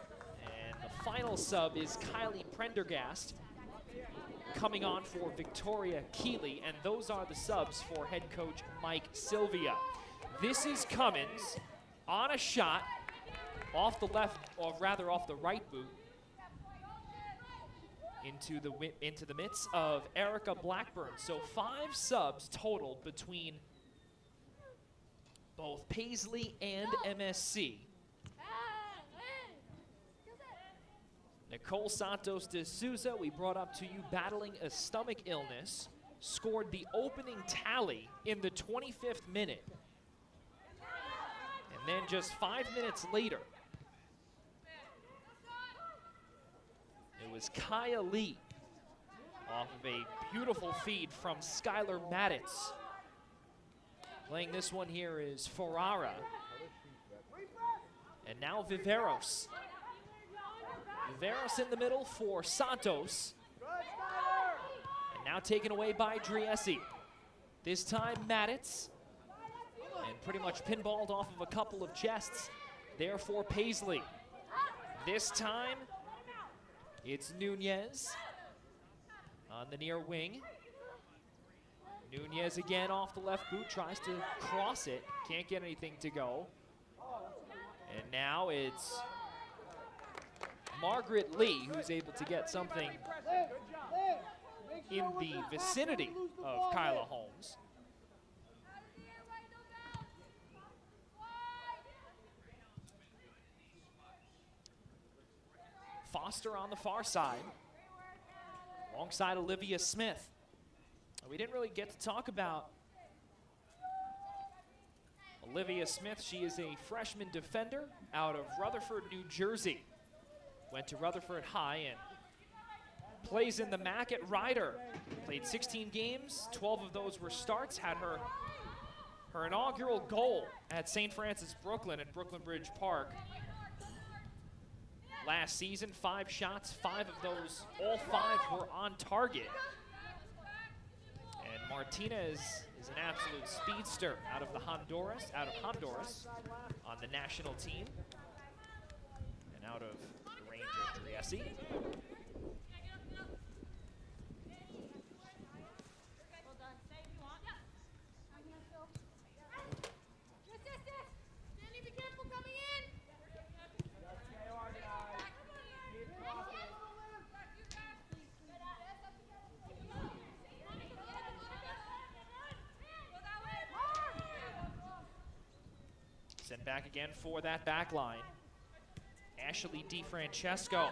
And the final sub is Kylie Prendergast coming on for Victoria Keeley. And those are the subs for head coach Mike Sylvia. This is Cummins on a shot off the left, or rather off the right boot, into the midst of Erica Blackburn. So 5 subs total between both Paisley and MSC. Nicole Santos de Souza, we brought up to you, battling a stomach illness, scored the opening tally in the 25th minute. And then just 5 minutes later, it was Kaya Lee off of a beautiful feed from Skylar Madditz. Playing this one here is Ferrara. And now Viveros. Viveros in the middle for Santos. And now taken away by Driessi. This time Madditz. And pretty much pinballed off of a couple of chests. There for Paisley. This time it's Nunez on the near wing. Nunez again off the left boot, tries to cross it, can't get anything to go. And now it's Margaret Lee who's able to get something in the vicinity of Kyla Holmes. Foster on the far side, alongside Olivia Smith. We didn't really get to talk about Olivia Smith. She is a freshman defender out of Rutherford, New Jersey. Went to Rutherford High and plays in the MAC at Ryder. Played 16 games, 12 of those were starts. Had her inaugural goal at St. Francis Brooklyn at Brooklyn Bridge Park last season. 5 shots, 5 of those, all 5 were on target. And Martinez is an absolute speedster out of Honduras on the national team. And out of the range of Driessi. Sent back again for that back line. Ashley DiFrancesco,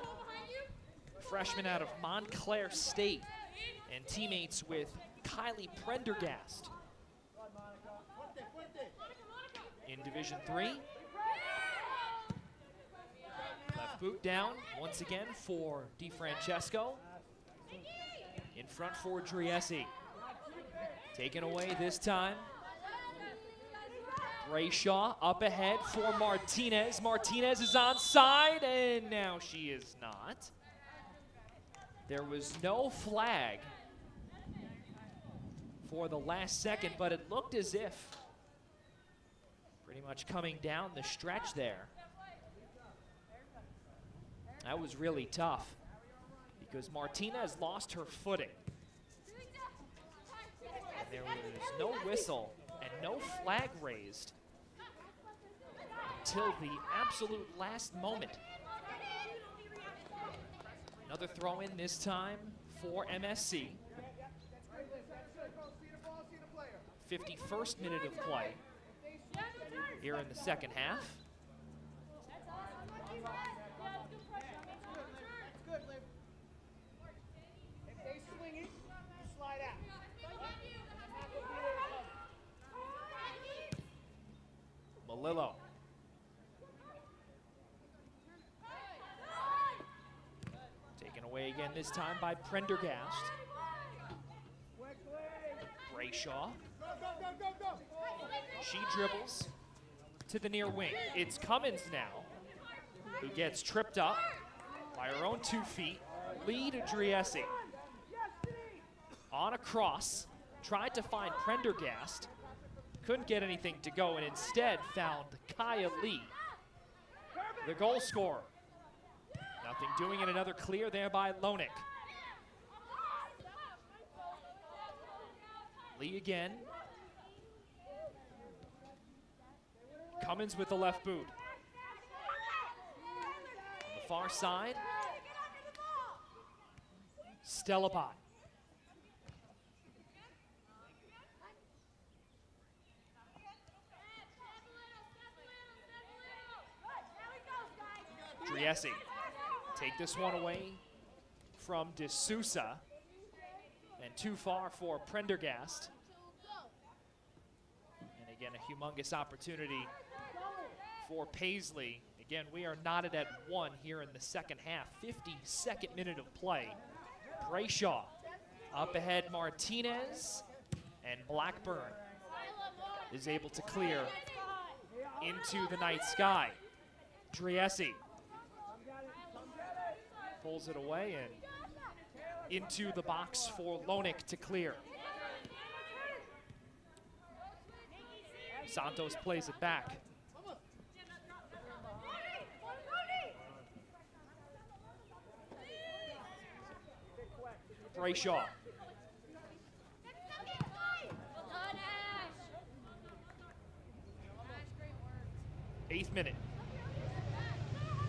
freshman out of Montclair State, and teammates with Kylie Prendergast in Division III. Left boot down once again for DiFrancesco. In front for Driessi. Taken away this time. Brayshaw up ahead for Martinez. Martinez is onside, and now she is not. There was no flag for the last second, but it looked as if pretty much coming down the stretch there. That was really tough because Martinez lost her footing. And there was no whistle and no flag raised until the absolute last moment. Another throw in this time for MSC. 51st minute of play here in the second half. Again, this time by Prendergast. Brayshaw. She dribbles to the near wing. It's Cummins now, who gets tripped up by her own 2 feet. Lee to Driessi. On a cross, tried to find Prendergast. Couldn't get anything to go, and instead found Kaya Lee, the goal scorer. Nothing doing, and another clear there by Lonick. Lee again. Cummins with the left boot. On the far side, Stellabot. Driessi. Take this one away from D'Souza. And too far for Prendergast. And again, a humongous opportunity for Paisley. Again, we are knotted at 1 here in the second half. 52nd minute of play. Brayshaw up ahead, Martinez, and Blackburn is able to clear into the night sky. Driessi pulls it away and into the box for Lonick to clear. Santos plays it back. Brayshaw. Eighth minute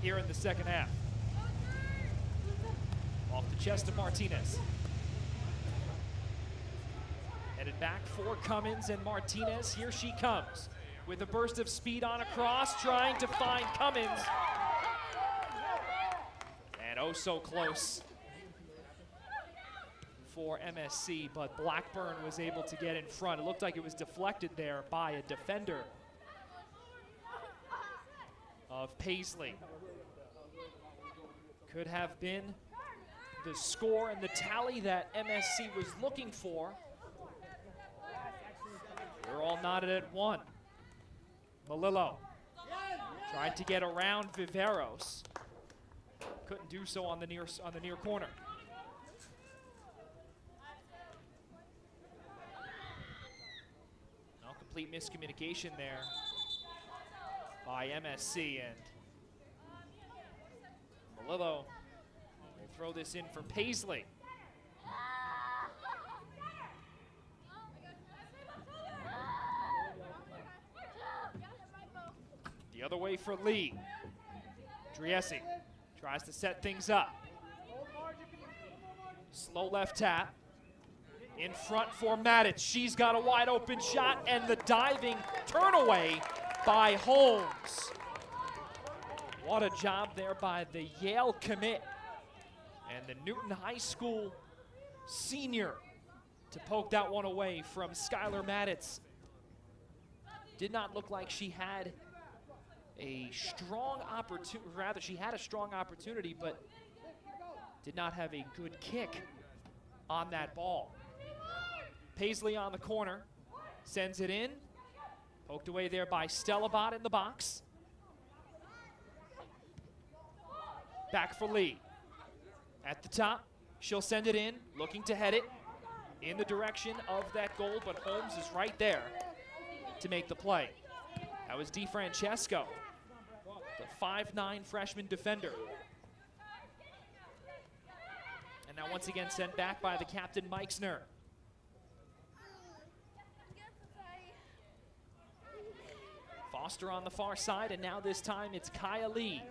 here in the second half. Off the chest of Martinez. Headed back for Cummins, and Martinez, here she comes with a burst of speed on a cross, trying to find Cummins. And oh so close for MSC, but Blackburn was able to get in front. It looked like it was deflected there by a defender of Paisley. Could have been the score and the tally that MSC was looking for. We're all knotted at 1. Malillo tried to get around Viveros. Couldn't do so on the near corner. Now complete miscommunication there by MSC, and Malillo will throw this in for Paisley. The other way for Lee. Driessi tries to set things up. Slow left tap. In front for Matic. She's got a wide open shot, and the diving turn away by Holmes. What a job there by the Yale commit and the Newton High School senior to poke that one away from Skylar Matic. Did not look like she had a strong opportunity, rather she had a strong opportunity, but did not have a good kick on that ball. Paisley on the corner, sends it in, poked away there by Stellabot in the box. Back for Lee. At the top, she'll send it in, looking to head it in the direction of that goal, but Holmes is right there to make the play. That was DiFrancesco, the 5'9" freshman defender. And now once again sent back by the captain, Meixner. Foster on the far side, and now this time it's Kaya Lee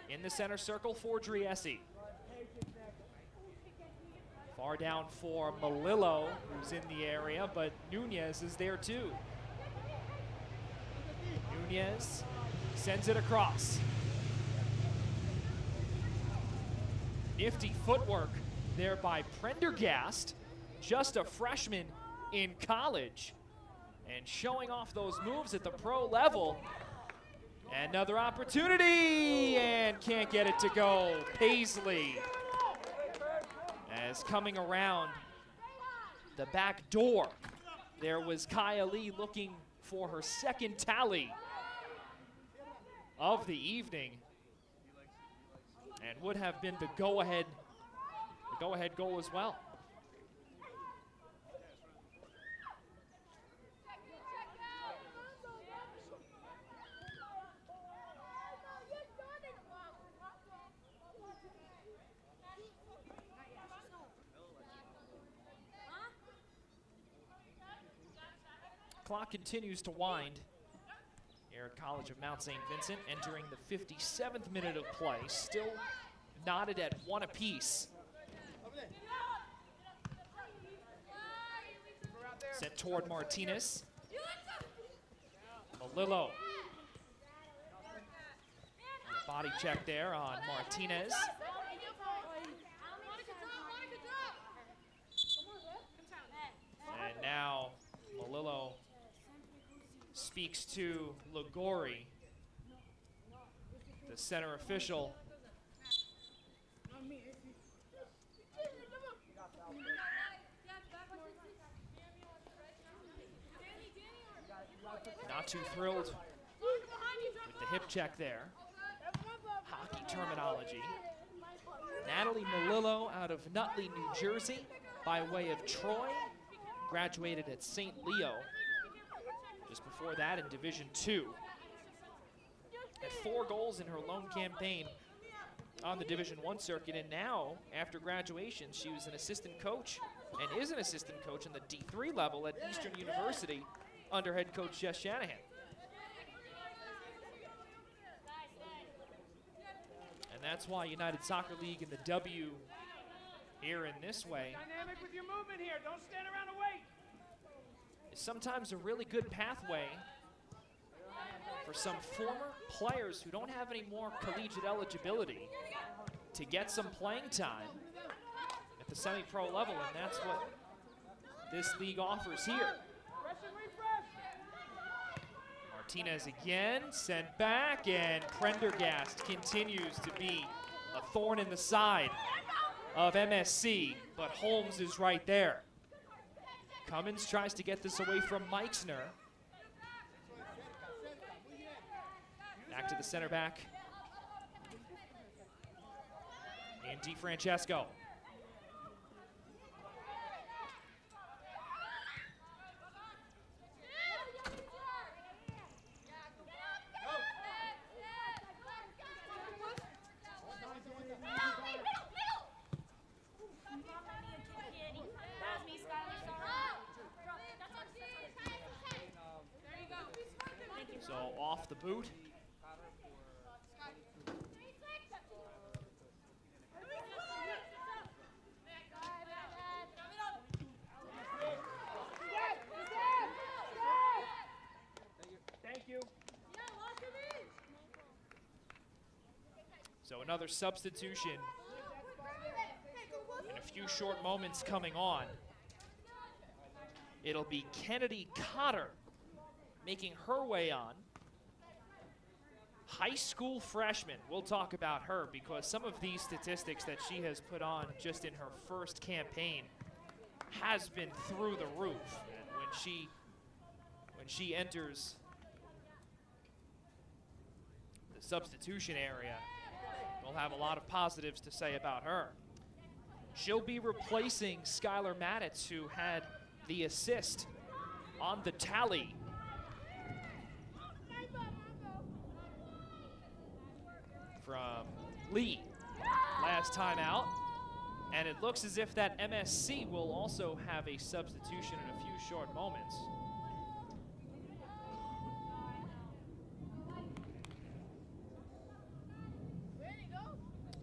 in the center circle for Driessi. Far down for Malillo, who's in the area, but Nunez is there too. Nunez sends it across. Nifty footwork there by Prendergast, just a freshman in college, and showing off those moves at the pro level. Another opportunity, and can't get it to go. Paisley as coming around the back door, there was Kaya Lee looking for her second tally of the evening, and would have been the go-ahead goal as well. Clock continues to wind here at College of Mount St. Vincent, entering the 57th minute of play, still knotted at 1 apiece. Sent toward Martinez. Malillo. Body check there on Martinez. And now Malillo speaks to Ligori, the center official. Not too thrilled with the hip check there. Hockey terminology. Natalie Malillo out of Nutley, New Jersey, by way of Troy. Graduated at St. Leo just before that in Division II. Had 4 goals in her lone campaign on the Division I circuit, and now, after graduation, she was an assistant coach and is an assistant coach on the D3 level at Eastern University under head coach Jess Shanahan. And that's why United Soccer League and the W here in this way Dynamic with your movement here. Don't stand around and wait. is sometimes a really good pathway for some former players who don't have any more collegiate eligibility to get some playing time at the semi-pro level, and that's what this league offers here. Martinez again, sent back, and Prendergast continues to be a thorn in the side of MSC, but Holmes is right there. Cummins tries to get this away from Meixner. Back to the center back. And DiFrancesco. So off the boot. Thank you. So another substitution in a few short moments coming on. It'll be Kennedy Cotter making her way on. High school freshman. We'll talk about her because some of these statistics that she has put on just in her first campaign has been through the roof. And when she enters the substitution area, we'll have a lot of positives to say about her. She'll be replacing Skylar Maditz, who had the assist on the tally. From Lee last time out, and it looks as if that MSC will also have a substitution in a few short moments.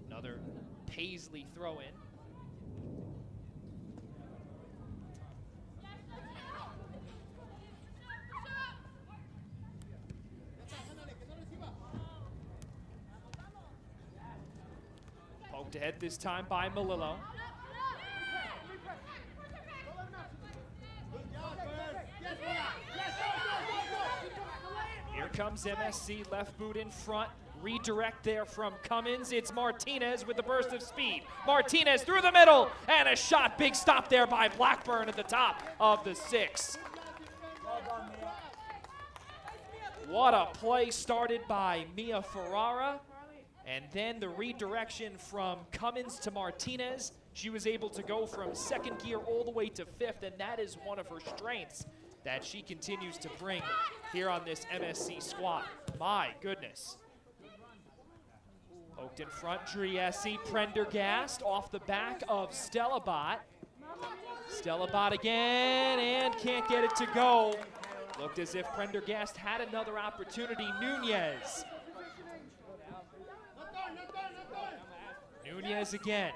Another Paisley throw in. Poked ahead this time by Malillo. Here comes MSC, left boot in front. Redirect there from Cummins. It's Martinez with the burst of speed. Martinez through the middle, and a shot. Big stop there by Blackburn at the top of the 6. What a play started by Mia Ferrara. And then the redirection from Cummins to Martinez. She was able to go from 2nd gear all the way to 5th, and that is one of her strengths that she continues to bring here on this MSC squad. My goodness. Poked in front, Driessi, Prendergast off the back of Stellabot. Stellabot again, and can't get it to go. Looked as if Prendergast had another opportunity. Nunez. Nunez again.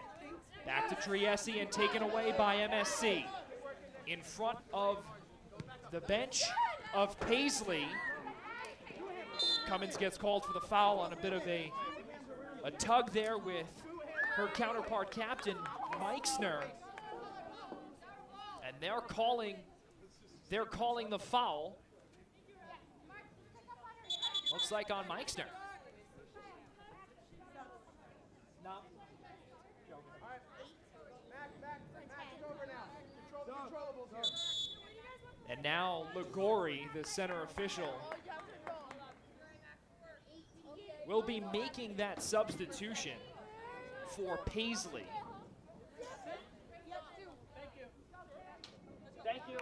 Back to Driessi and taken away by MSC. In front of the bench of Paisley. Cummins gets called for the foul on a bit of a tug there with her counterpart captain, Meixner. And they're calling the foul. Looks like on Meixner. And now Ligori, the center official, will be making that substitution for Paisley. Thank you.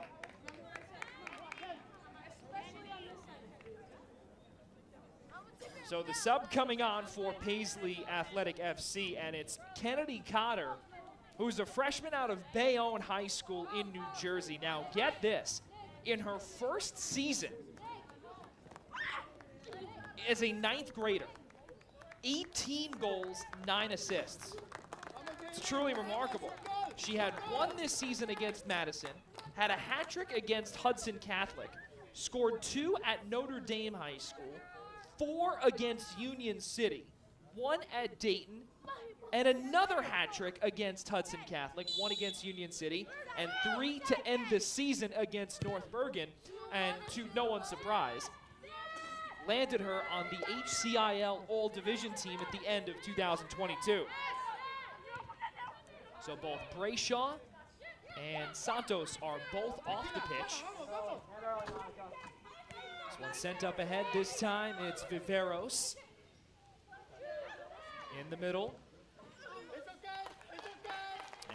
So the sub coming on for Paisley Athletic FC, and it's Kennedy Cotter, who's a freshman out of Bayonne High School in New Jersey. Now get this, in her first season as a 9th grader, 18 goals, 9 assists. It's truly remarkable. She had 1 this season against Madison, had a hat trick against Hudson Catholic, scored 2 at Notre Dame High School, 4 against Union City, 1 at Dayton, and another hat trick against Hudson Catholic, 1 against Union City, and 3 to end the season against North Bergen. And to no one's surprise, landed her on the HCIL All-Division team at the end of 2022. So both Brayshaw and Santos are both off the pitch. This one sent up ahead. This time it's Viveros in the middle.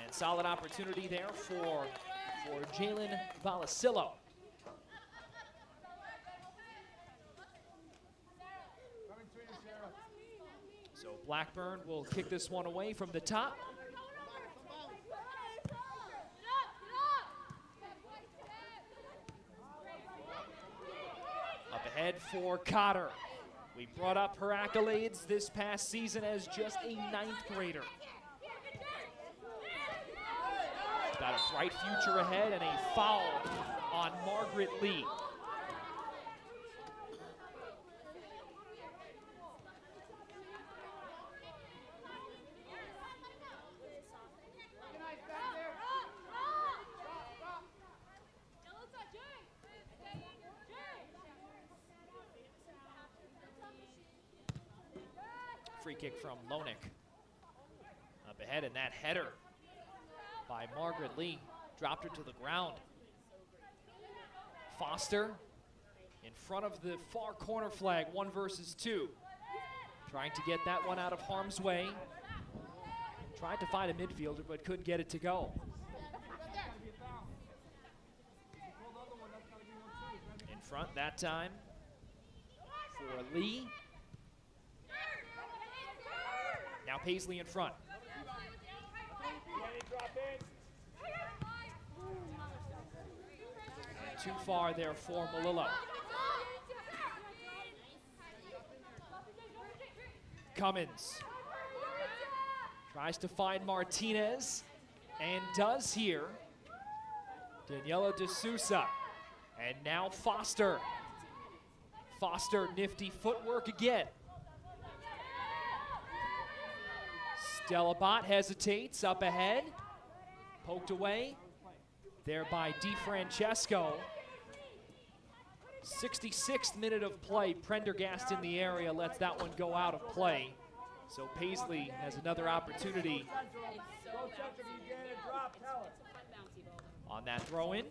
And solid opportunity there for Jalen Valasillo. So Blackburn will kick this one away from the top. Up ahead for Cotter. We brought up her accolades this past season as just a 9th grader. Got a bright future ahead and a foul on Margaret Lee. Free kick from Lonick. Up ahead, and that header by Margaret Lee dropped her to the ground. Foster in front of the far corner flag, 1 versus 2. Trying to get that one out of harm's way. Tried to find a midfielder, but couldn't get it to go. In front that time for Lee. Now Paisley in front. And too far there for Malillo. Cummins tries to find Martinez and does here. Daniela De Sousa. And now Foster. Foster, nifty footwork again. Delabot hesitates up ahead. Poked away there by DiFrancesco. 66th minute of play. Prendergast in the area lets that one go out of play. So Paisley has another opportunity on that throw-in.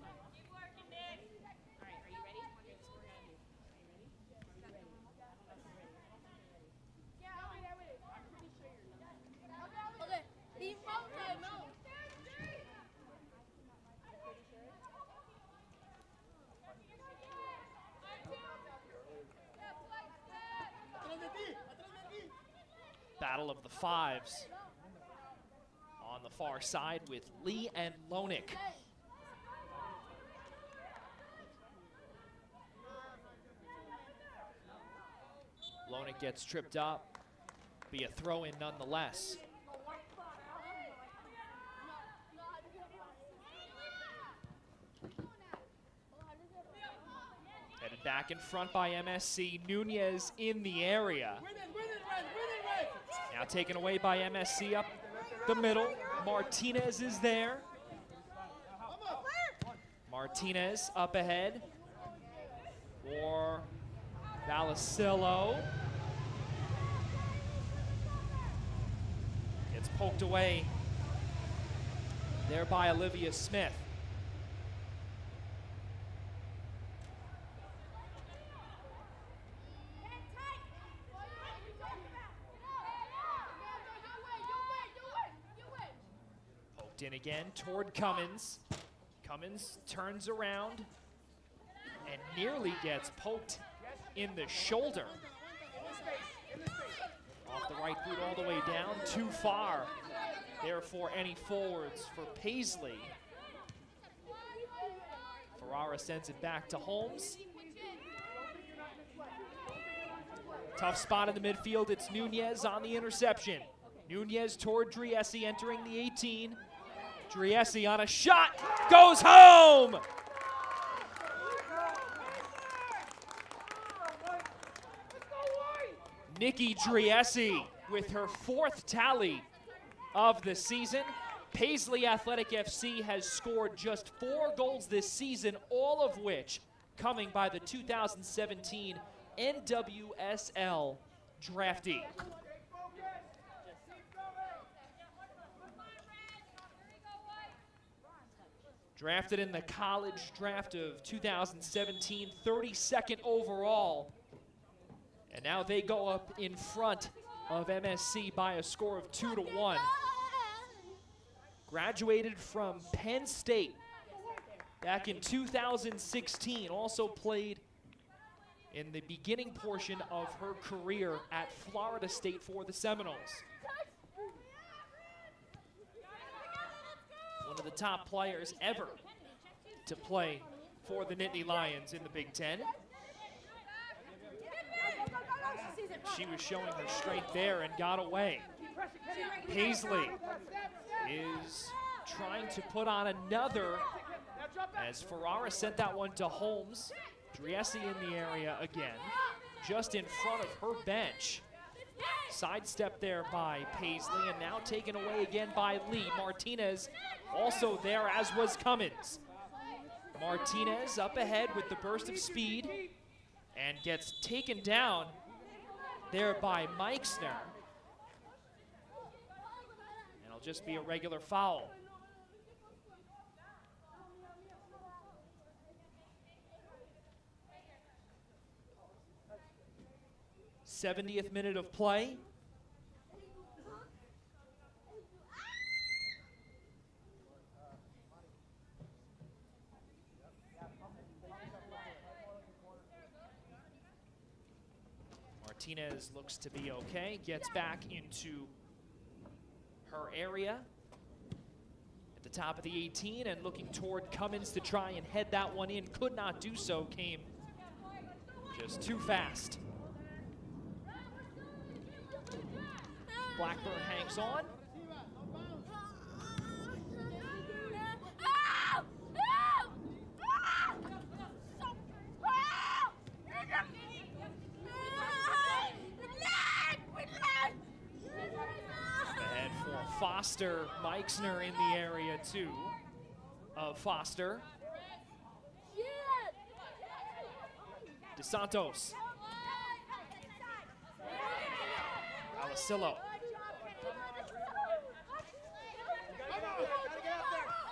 Battle of the fives on the far side with Lee and Lonick. Lonick gets tripped up, be a throw-in nonetheless. Headed back in front by MSC. Nunez in the area. Now taken away by MSC up the middle. Martinez is there. Martinez up ahead for Vallecillo. Gets poked away there by Olivia Smith. In again toward Cummins. Cummins turns around and nearly gets poked in the shoulder. Off the right boot all the way down, too far. Therefore, any forwards for Paisley. Ferrara sends it back to Holmes. Tough spot in the midfield. It's Nunez on the interception. Nunez toward Driessi entering the 18. Driessi on a shot, goes home! Nikki Driessi with her 4th tally of the season. Paisley Athletic FC has scored just 4 goals this season, all of which coming by the 2017 NWSL draftee. Drafted in the college draft of 2017, 32nd overall. And now they go up in front of MSC by a score of 2-1. Graduated from Penn State back in 2016. Also played in the beginning portion of her career at Florida State for the Seminoles. One of the top players ever to play for the Nittany Lions in the Big Ten. She was showing her strength there and got away. Paisley is trying to put on another as Ferrara sent that one to Holmes. Driessi in the area again, just in front of her bench. Sidestep there by Paisley, and now taken away again by Lee. Martinez also there, as was Cummins. Martinez up ahead with the burst of speed and gets taken down there by Meixner. And it'll just be a regular foul. '70th minute of play. Martinez looks to be okay, gets back into her area at the top of the 18 and looking toward Cummins to try and head that one in. Could not do so, came just too fast. Blackburn hangs on. Ahead for Foster. Meixner in the area too of Foster. DeSantos. Alasillo.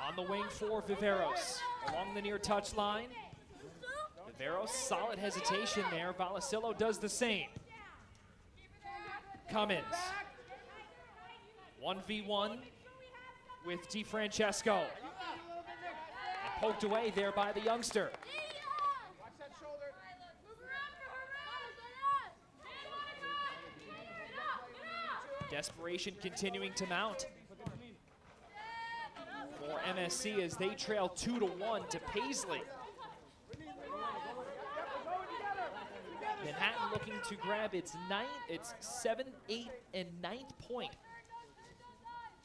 On the wing for Viveros. Along the near touch line. Viveros, solid hesitation there. Valasillo does the same. Cummins. 1v1 with DiFrancesco. And poked away there by the youngster. Desperation continuing to mount for MSC as they trail 2-1 to Paisley. Manhattan looking to grab its 7th, 8th, and 9th point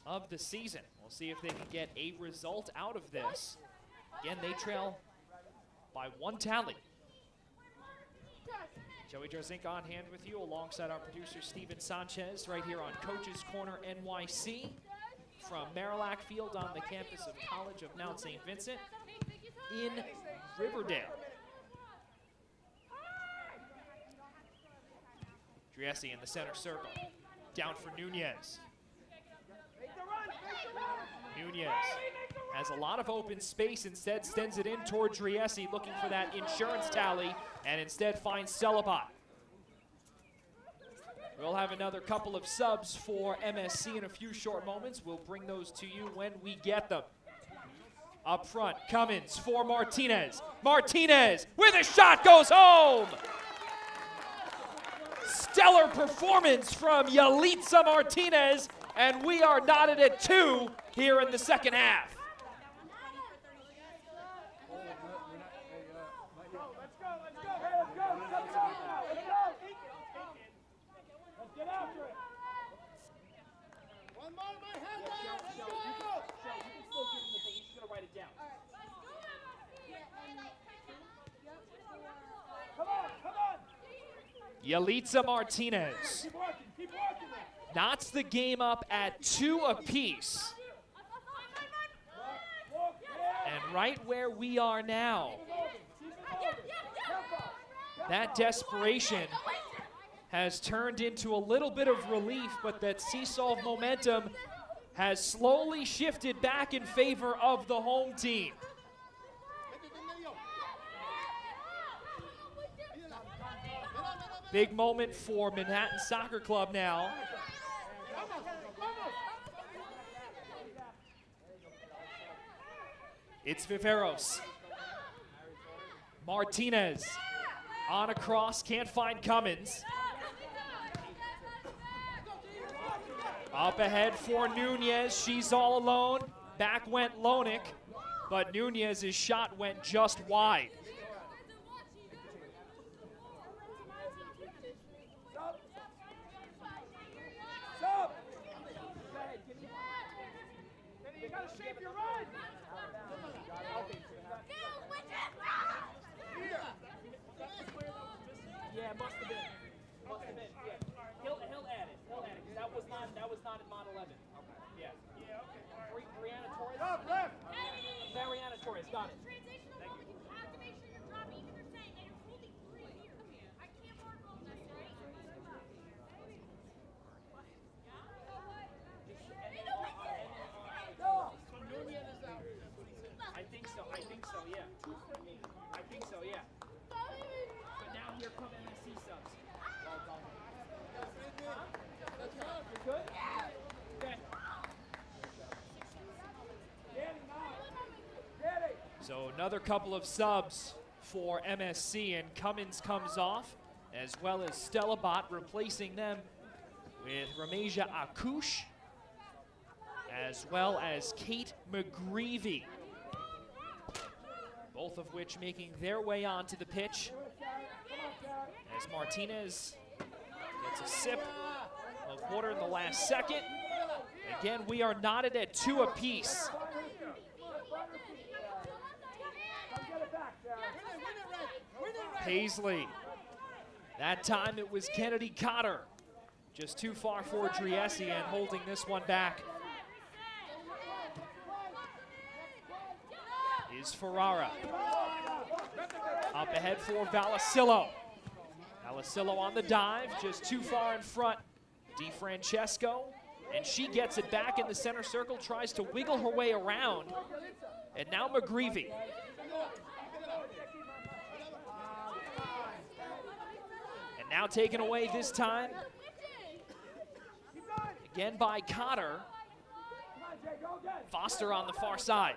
of the season. We'll see if they can get a result out of this. Again, they trail by 1 tally. Joey Jarzynka on hand with you alongside our producer Steven Sanchez right here on Coach's Corner NYC from Marillac Field on the campus of College of Mount St. Vincent in Riverdale. Driessi in the center circle. Down for Nunez. Nunez has a lot of open space, instead sends it in toward Driessi, looking for that insurance tally, and instead finds Celibat. We'll have another couple of subs for MSC in a few short moments. We'll bring those to you when we get them. Up front, Cummins for Martinez. Martinez with a shot goes home! Stellar performance from Yalitza Martinez, and we are knotted at 2 here in the second half. Yalitza Martinez knots the game up at 2 apiece. And right where we are now, that desperation has turned into a little bit of relief, but that seesaw of momentum has slowly shifted back in favor of the home team. Big moment for Manhattan Soccer Club now. It's Viveros. Martinez on a cross, can't find Cummins. Up ahead for Nunez, she's all alone. Back went Lonick, but Nunez's shot went just wide. Yeah, must have been. Yeah. He'll add it. That was not in Mod 11. Okay. Yeah. Yeah, okay. Brianna Torres. Stop, left. Mariana Torres, got it. Thank you. You have to make sure you're dropping. Even they're saying that you're holding 3 here. I can't mark all this, right? I think so, yeah. I think so, yeah. But now here come MSC subs. You're good? Okay. So another couple of subs for MSC, and Cummins comes off, as well as Stellabot, replacing them with Rameja Akush, as well as Kate McGreevy. Both of which making their way onto the pitch as Martinez gets a sip of water in the last second. Again, we are knotted at 2 apiece. Paisley. That time it was Kennedy Cotter. Just too far for Driessi and holding this one back is Ferrara. Up ahead for Vallecillo. Vallecillo on the dive, just too far in front. DiFrancesco, and she gets it back in the center circle, tries to wiggle her way around. And now McGreevy. And now taken away this time. Again by Cotter. Foster on the far side.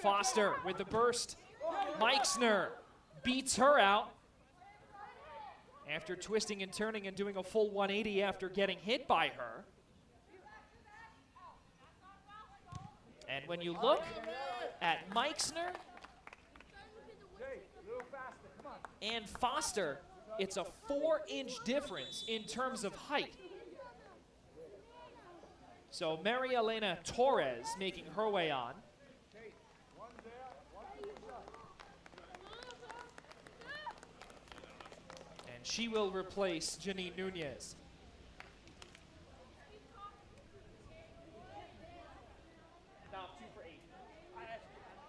Foster with the burst. Meixner beats her out after twisting and turning and doing a full 180 after getting hit by her. And when you look at Meixner and Foster, it's a 4-inch difference in terms of height. So Maria Elena Torres making her way on. And she will replace Janine Nunez. Now 2 for 8.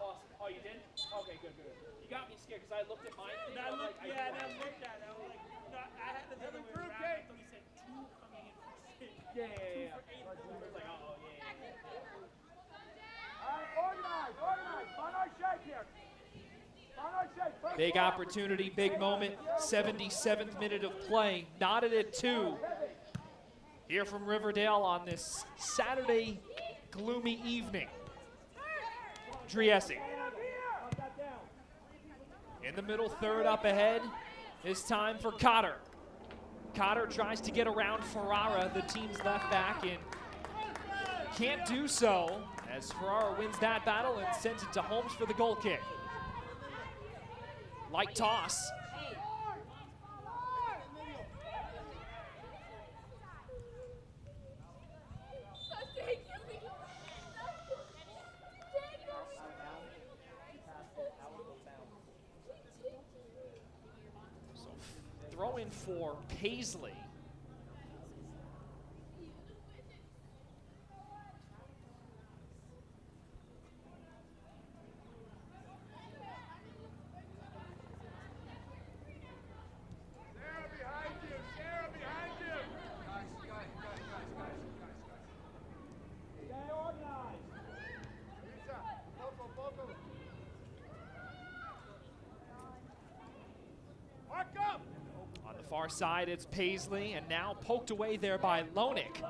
Awesome. Oh, you did? Okay, good. You got me scared because I looked at mine. And I looked, yeah, and I looked at it. I was like, no, I had the other way around. I thought he said 2 coming in for 6. Yeah. 2 for 8. I was like, oh, yeah. All right, organize. Find our shape here. Big opportunity, big moment. 77th minute of play. Knotted at 2. Here from Riverdale on this Saturday gloomy evening. Driessi. In the middle third up ahead. This time for Cotter. Cotter tries to get around Ferrara, the team's left back, and can't do so as Ferrara wins that battle and sends it to Holmes for the goal kick. Light toss. So throw in for Paisley. On the far side, it's Paisley, and now poked away there by Lonick.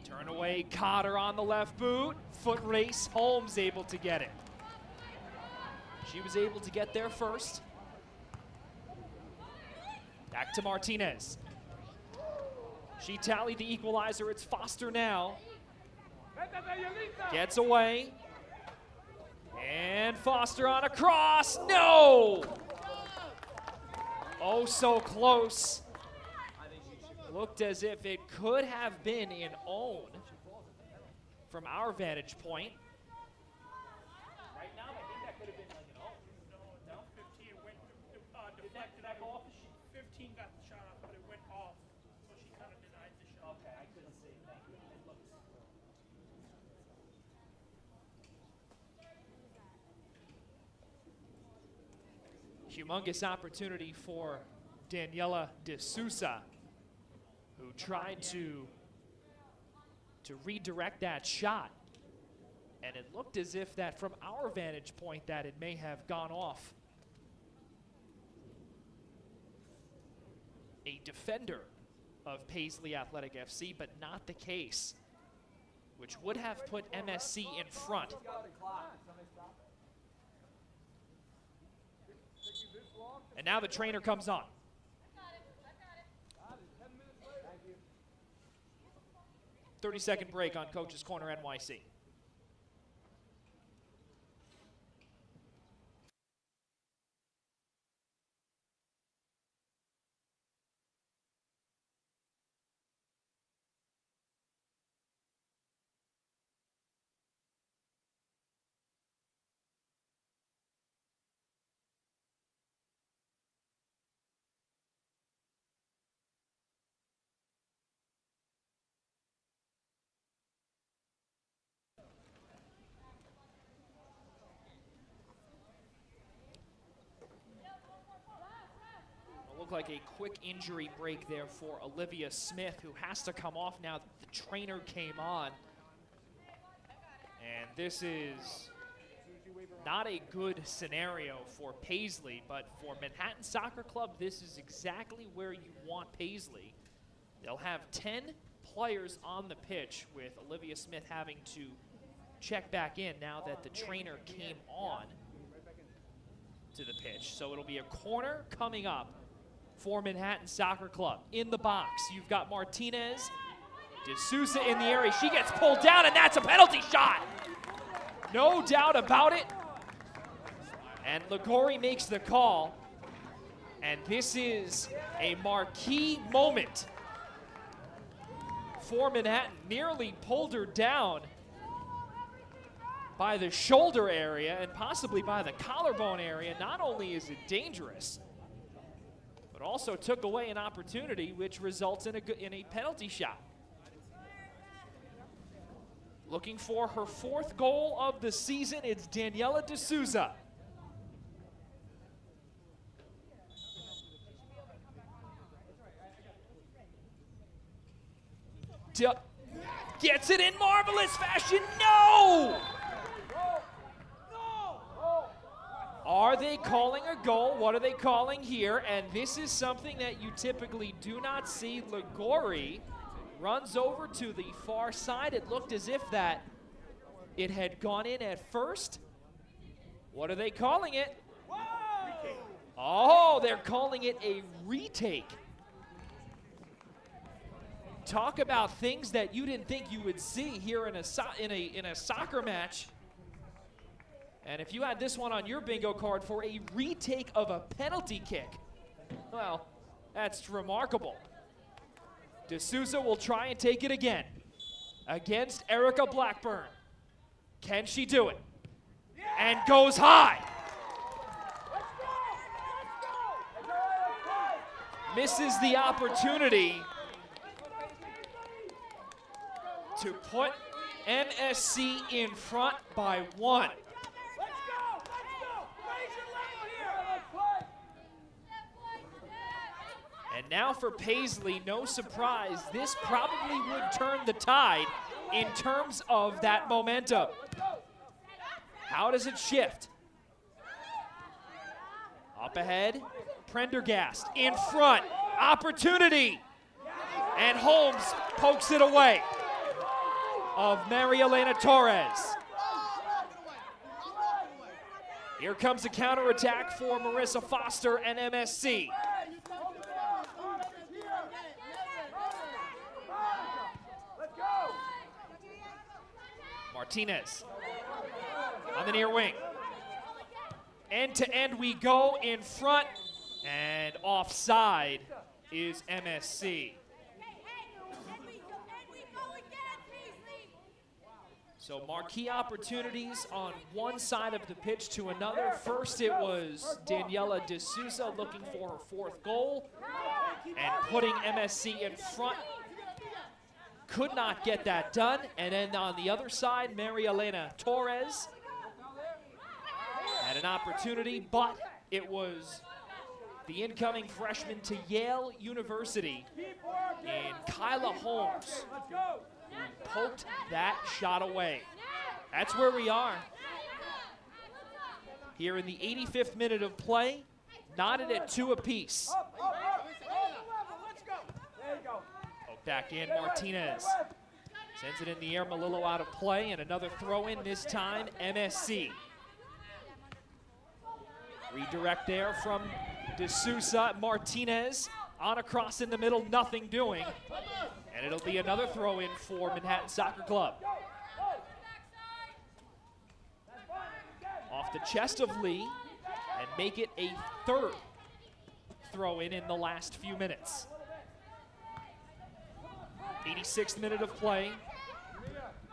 Turn away, Cotter on the left boot. Foot race, Holmes able to get it. She was able to get there first. Back to Martinez. She tallied the equalizer. It's Foster now. Gets away. And Foster on a cross. No! Oh, so close. Looked as if it could have been an own from our vantage point. Right now, I think that could have been like an own. No? 15 went deflected. Did that go off the sheet? 15 got the shot off, but it went off. So she kind of denied the shot. Okay, I couldn't see. Thank you. It looks. Humongous opportunity for Daniela De Sousa, who tried to redirect that shot. And it looked as if that from our vantage point that it may have gone off. A defender of Paisley Athletic FC, but not the case, which would have put MSC in front. And now the trainer comes on. 30-second break on Coach's Corner NYC. like a quick injury break there for Olivia Smith, who has to come off now that the trainer came on. And this is not a good scenario for Paisley, but for Manhattan Soccer Club, this is exactly where you want Paisley. They'll have 10 players on the pitch, with Olivia Smith having to check back in now that the trainer came on to the pitch. So it'll be a corner coming up for Manhattan Soccer Club. In the box, you've got Martinez, D'Souza in the area. She gets pulled down, and that's a penalty shot. No doubt about it. And Ligori makes the call. And this is a marquee moment for Manhattan. Nearly pulled her down by the shoulder area and possibly by the collarbone area. Not only is it dangerous, but also took away an opportunity, which results in a penalty shot. Looking for her 4th goal of the season, it's Daniela D'Souza. Gets it in marvelous fashion. No! Are they calling a goal? What are they calling here? And this is something that you typically do not see. Ligori runs over to the far side. It looked as if that it had gone in at first. What are they calling it? Oh, they're calling it a retake. Talk about things that you didn't think you would see here in a soccer match. And if you had this one on your bingo card for a retake of a penalty kick, well, that's remarkable. D'Souza will try and take it again against Erica Blackburn. Can she do it? And goes high. Misses the opportunity to put MSC in front by 1. And now for Paisley, no surprise, this probably would turn the tide in terms of that momentum. How does it shift? Up ahead, Prendergast in front, opportunity, and Holmes pokes it away of Maria Elena Torres. Here comes a counterattack for Marissa Foster and MSC. Martinez on the near wing. End to end we go in front, and offside is MSC. So marquee opportunities on one side of the pitch to another. First it was Daniela D'Souza looking for her 4th goal and putting MSC in front. Could not get that done. And then on the other side, Maria Elena Torres had an opportunity, but it was the incoming freshman to Yale University in Kyla Holmes who poked that shot away. That's where we are. Here in the 85th minute of play, knotted at 2 apiece. Back in, Martinez sends it in the air, Malillo out of play, and another throw in, this time MSC. Redirect there from D'Souza. Martinez on across in the middle, nothing doing. And it'll be another throw in for Manhattan Soccer Club. Off the chest of Lee, and make it a 3rd throw in the last few minutes. 86th minute of play.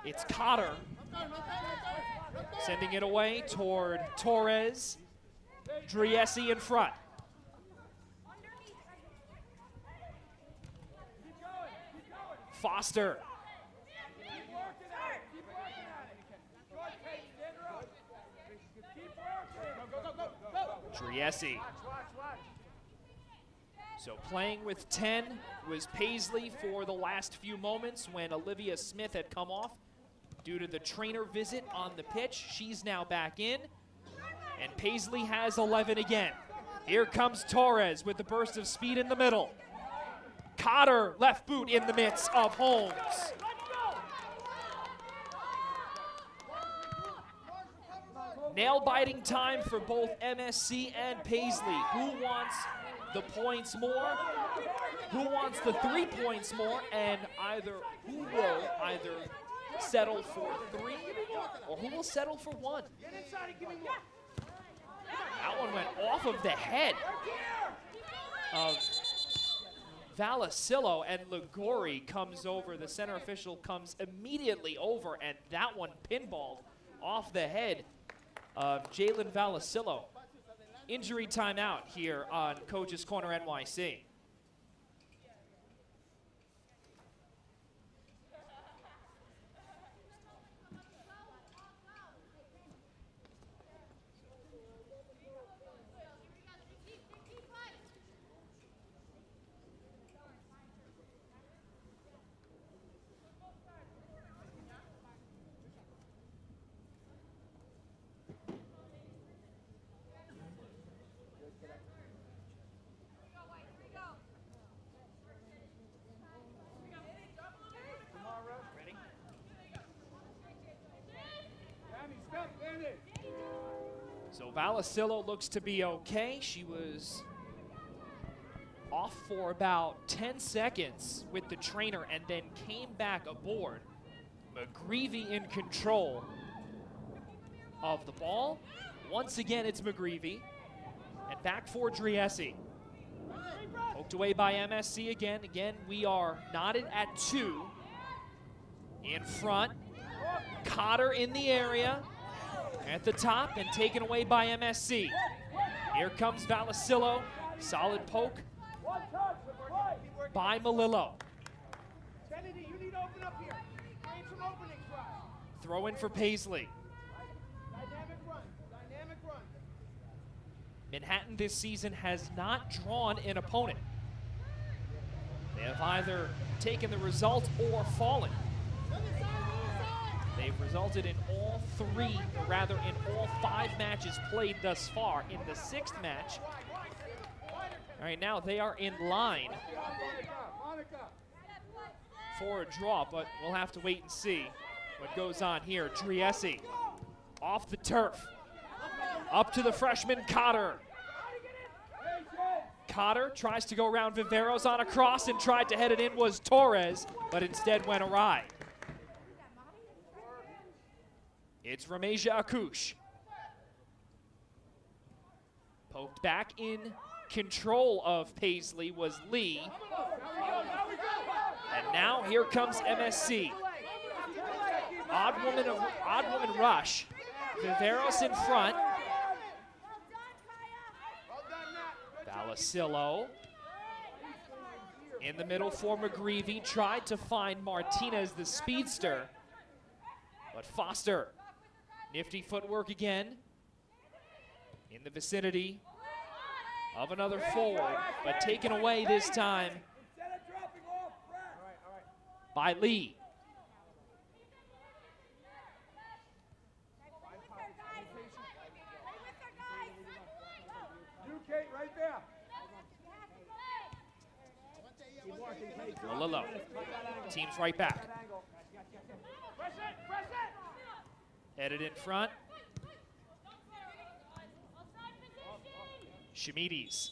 It's Cotter sending it away toward Torres. Driessi in front. Foster. Driessi. So playing with 10 was Paisley for the last few moments when Olivia Smith had come off due to the trainer visit on the pitch. She's now back in, and Paisley has 11 again. Here comes Torres with the burst of speed in the middle. Cotter, left boot in the midst of Holmes. Nail-biting time for both MSC and Paisley. Who wants the points more? Who wants the 3 points more? And who will either settle for 3 or who will settle for 1? That one went off of the head of Vallecillo, and Ligori comes over. The center official comes immediately over, and that one pinballed off the head of Jalen Vallecillo. Injury timeout here on Coach's Corner NYC. So Vallecillo looks to be okay. She was off for about 10 seconds with the trainer and then came back aboard. McGreevy in control of the ball. Once again, it's McGreevy. And back for Driessi. Poked away by MSC again. Again, we are knotted at 2. In front. Cotter in the area. At the top and taken away by MSC. Here comes Vallecillo. Solid poke by Malillo. Kennedy, you need to open up here. Create some openings for us. Throw in for Paisley. Dynamic run. Dynamic run. Manhattan this season has not drawn an opponent. They have either taken the result or fallen. They've resulted in all 5 matches played thus far. In the 6th match, all right, now they are in line for a draw, but we'll have to wait and see what goes on here. Driessi off the turf, up to the freshman Cotter. Cotter tries to go around Viveros on a cross and tried to head it in was Torres, but instead went awry. It's Rameja Akush. Poked back in control of Paisley was Lee. And now here comes MSC. Odd woman rush. Viveros in front. Vallecillo in the middle for McGreevy. Tried to find Martinez, the speedster. But Foster. Nifty footwork again in the vicinity of another forward, but taken away this time by Lee. Right there. Malillo. Team's right back. Headed in front. Shamides.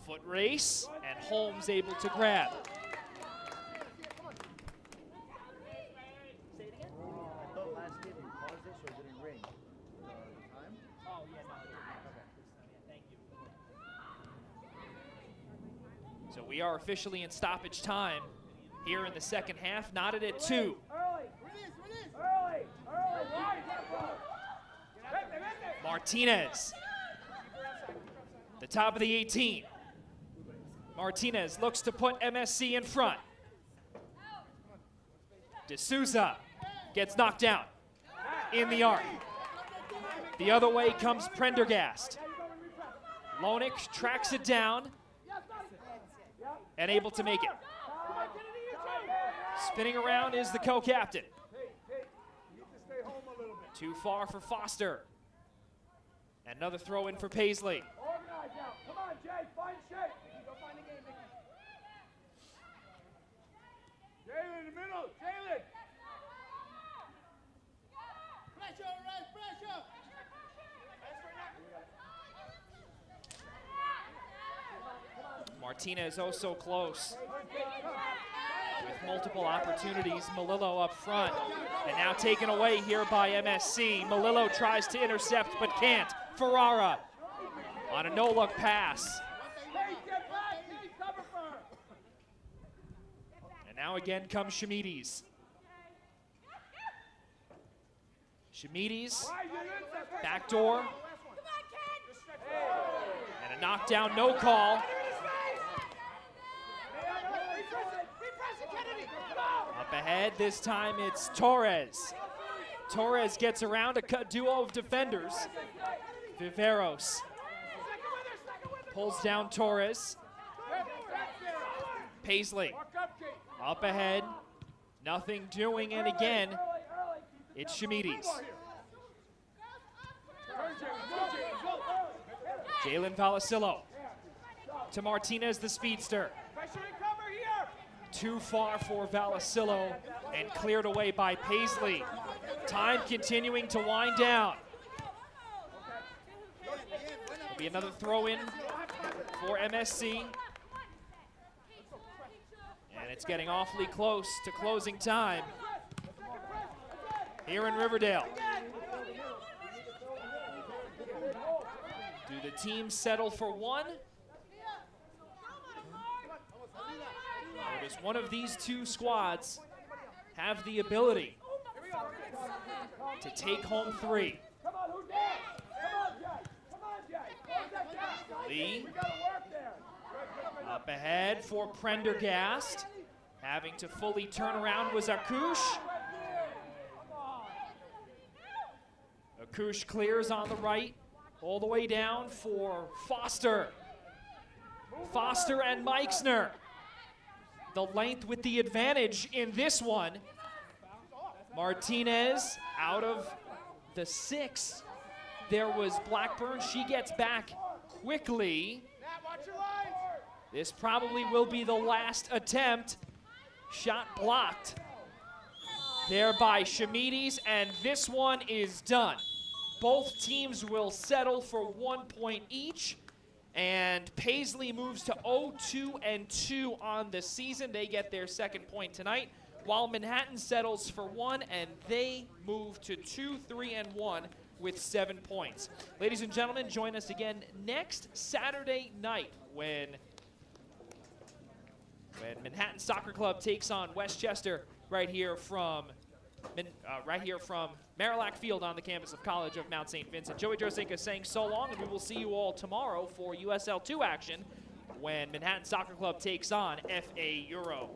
Foot race, and Holmes able to grab. So we are officially in stoppage time here in the 2nd half, knotted at 2. Martinez, the top of the 18. Martinez looks to put MSC in front. D'Souza gets knocked down in the arc. The other way comes Prendergast. Lonik tracks it down and able to make it. Spinning around is the co-captain. Too far for Foster. Another throw in for Paisley. Organize now. Come on, Jay. Find shape. Go find the game, Mickey. Jalen in the middle. Jalen. Pressure, Red, pressure. Martinez oh so close. With multiple opportunities, Melillo up front. And now taken away here by MSC. Melillo tries to intercept but can't. Ferrara on a no-look pass. And now again comes Shamides. Shamides, backdoor. And a knockdown, no call. Up ahead, this time it's Torres. Torres gets around a duo of defenders. Viveros pulls down Torres. Paisley up ahead, nothing doing, and again, it's Shamides. Jalen Valasillo to Martinez, the speedster. Too far for Valasillo and cleared away by Paisley. Time continuing to wind down. There'll be another throw in for MSC. And it's getting awfully close to closing time here in Riverdale. Do the teams settle for one? Or does one of these two squads have the ability to take home three? Lee up ahead for Prendergast. Having to fully turn around was Akush. Akush clears on the right, all the way down for Foster. Foster and Meixner. The length with the advantage in this one. Martinez out of the 6. There was Blackburn. She gets back quickly. This probably will be the last attempt. Shot blocked there by Shamides, and this one is done. Both teams will settle for 1 point each, and Paisley moves to 0-2-2 on the season. They get their second point tonight, while Manhattan settles for 1, and they move to 2-3-1 with 7 points. Ladies and gentlemen, join us again next Saturday night when Manhattan Soccer Club takes on Westchester right here from Marillac Field on the campus of College of Mount St. Vincent. Joey Drosinka saying so long, and we will see you all tomorrow for USL 2 action when Manhattan Soccer Club takes on FA Euro.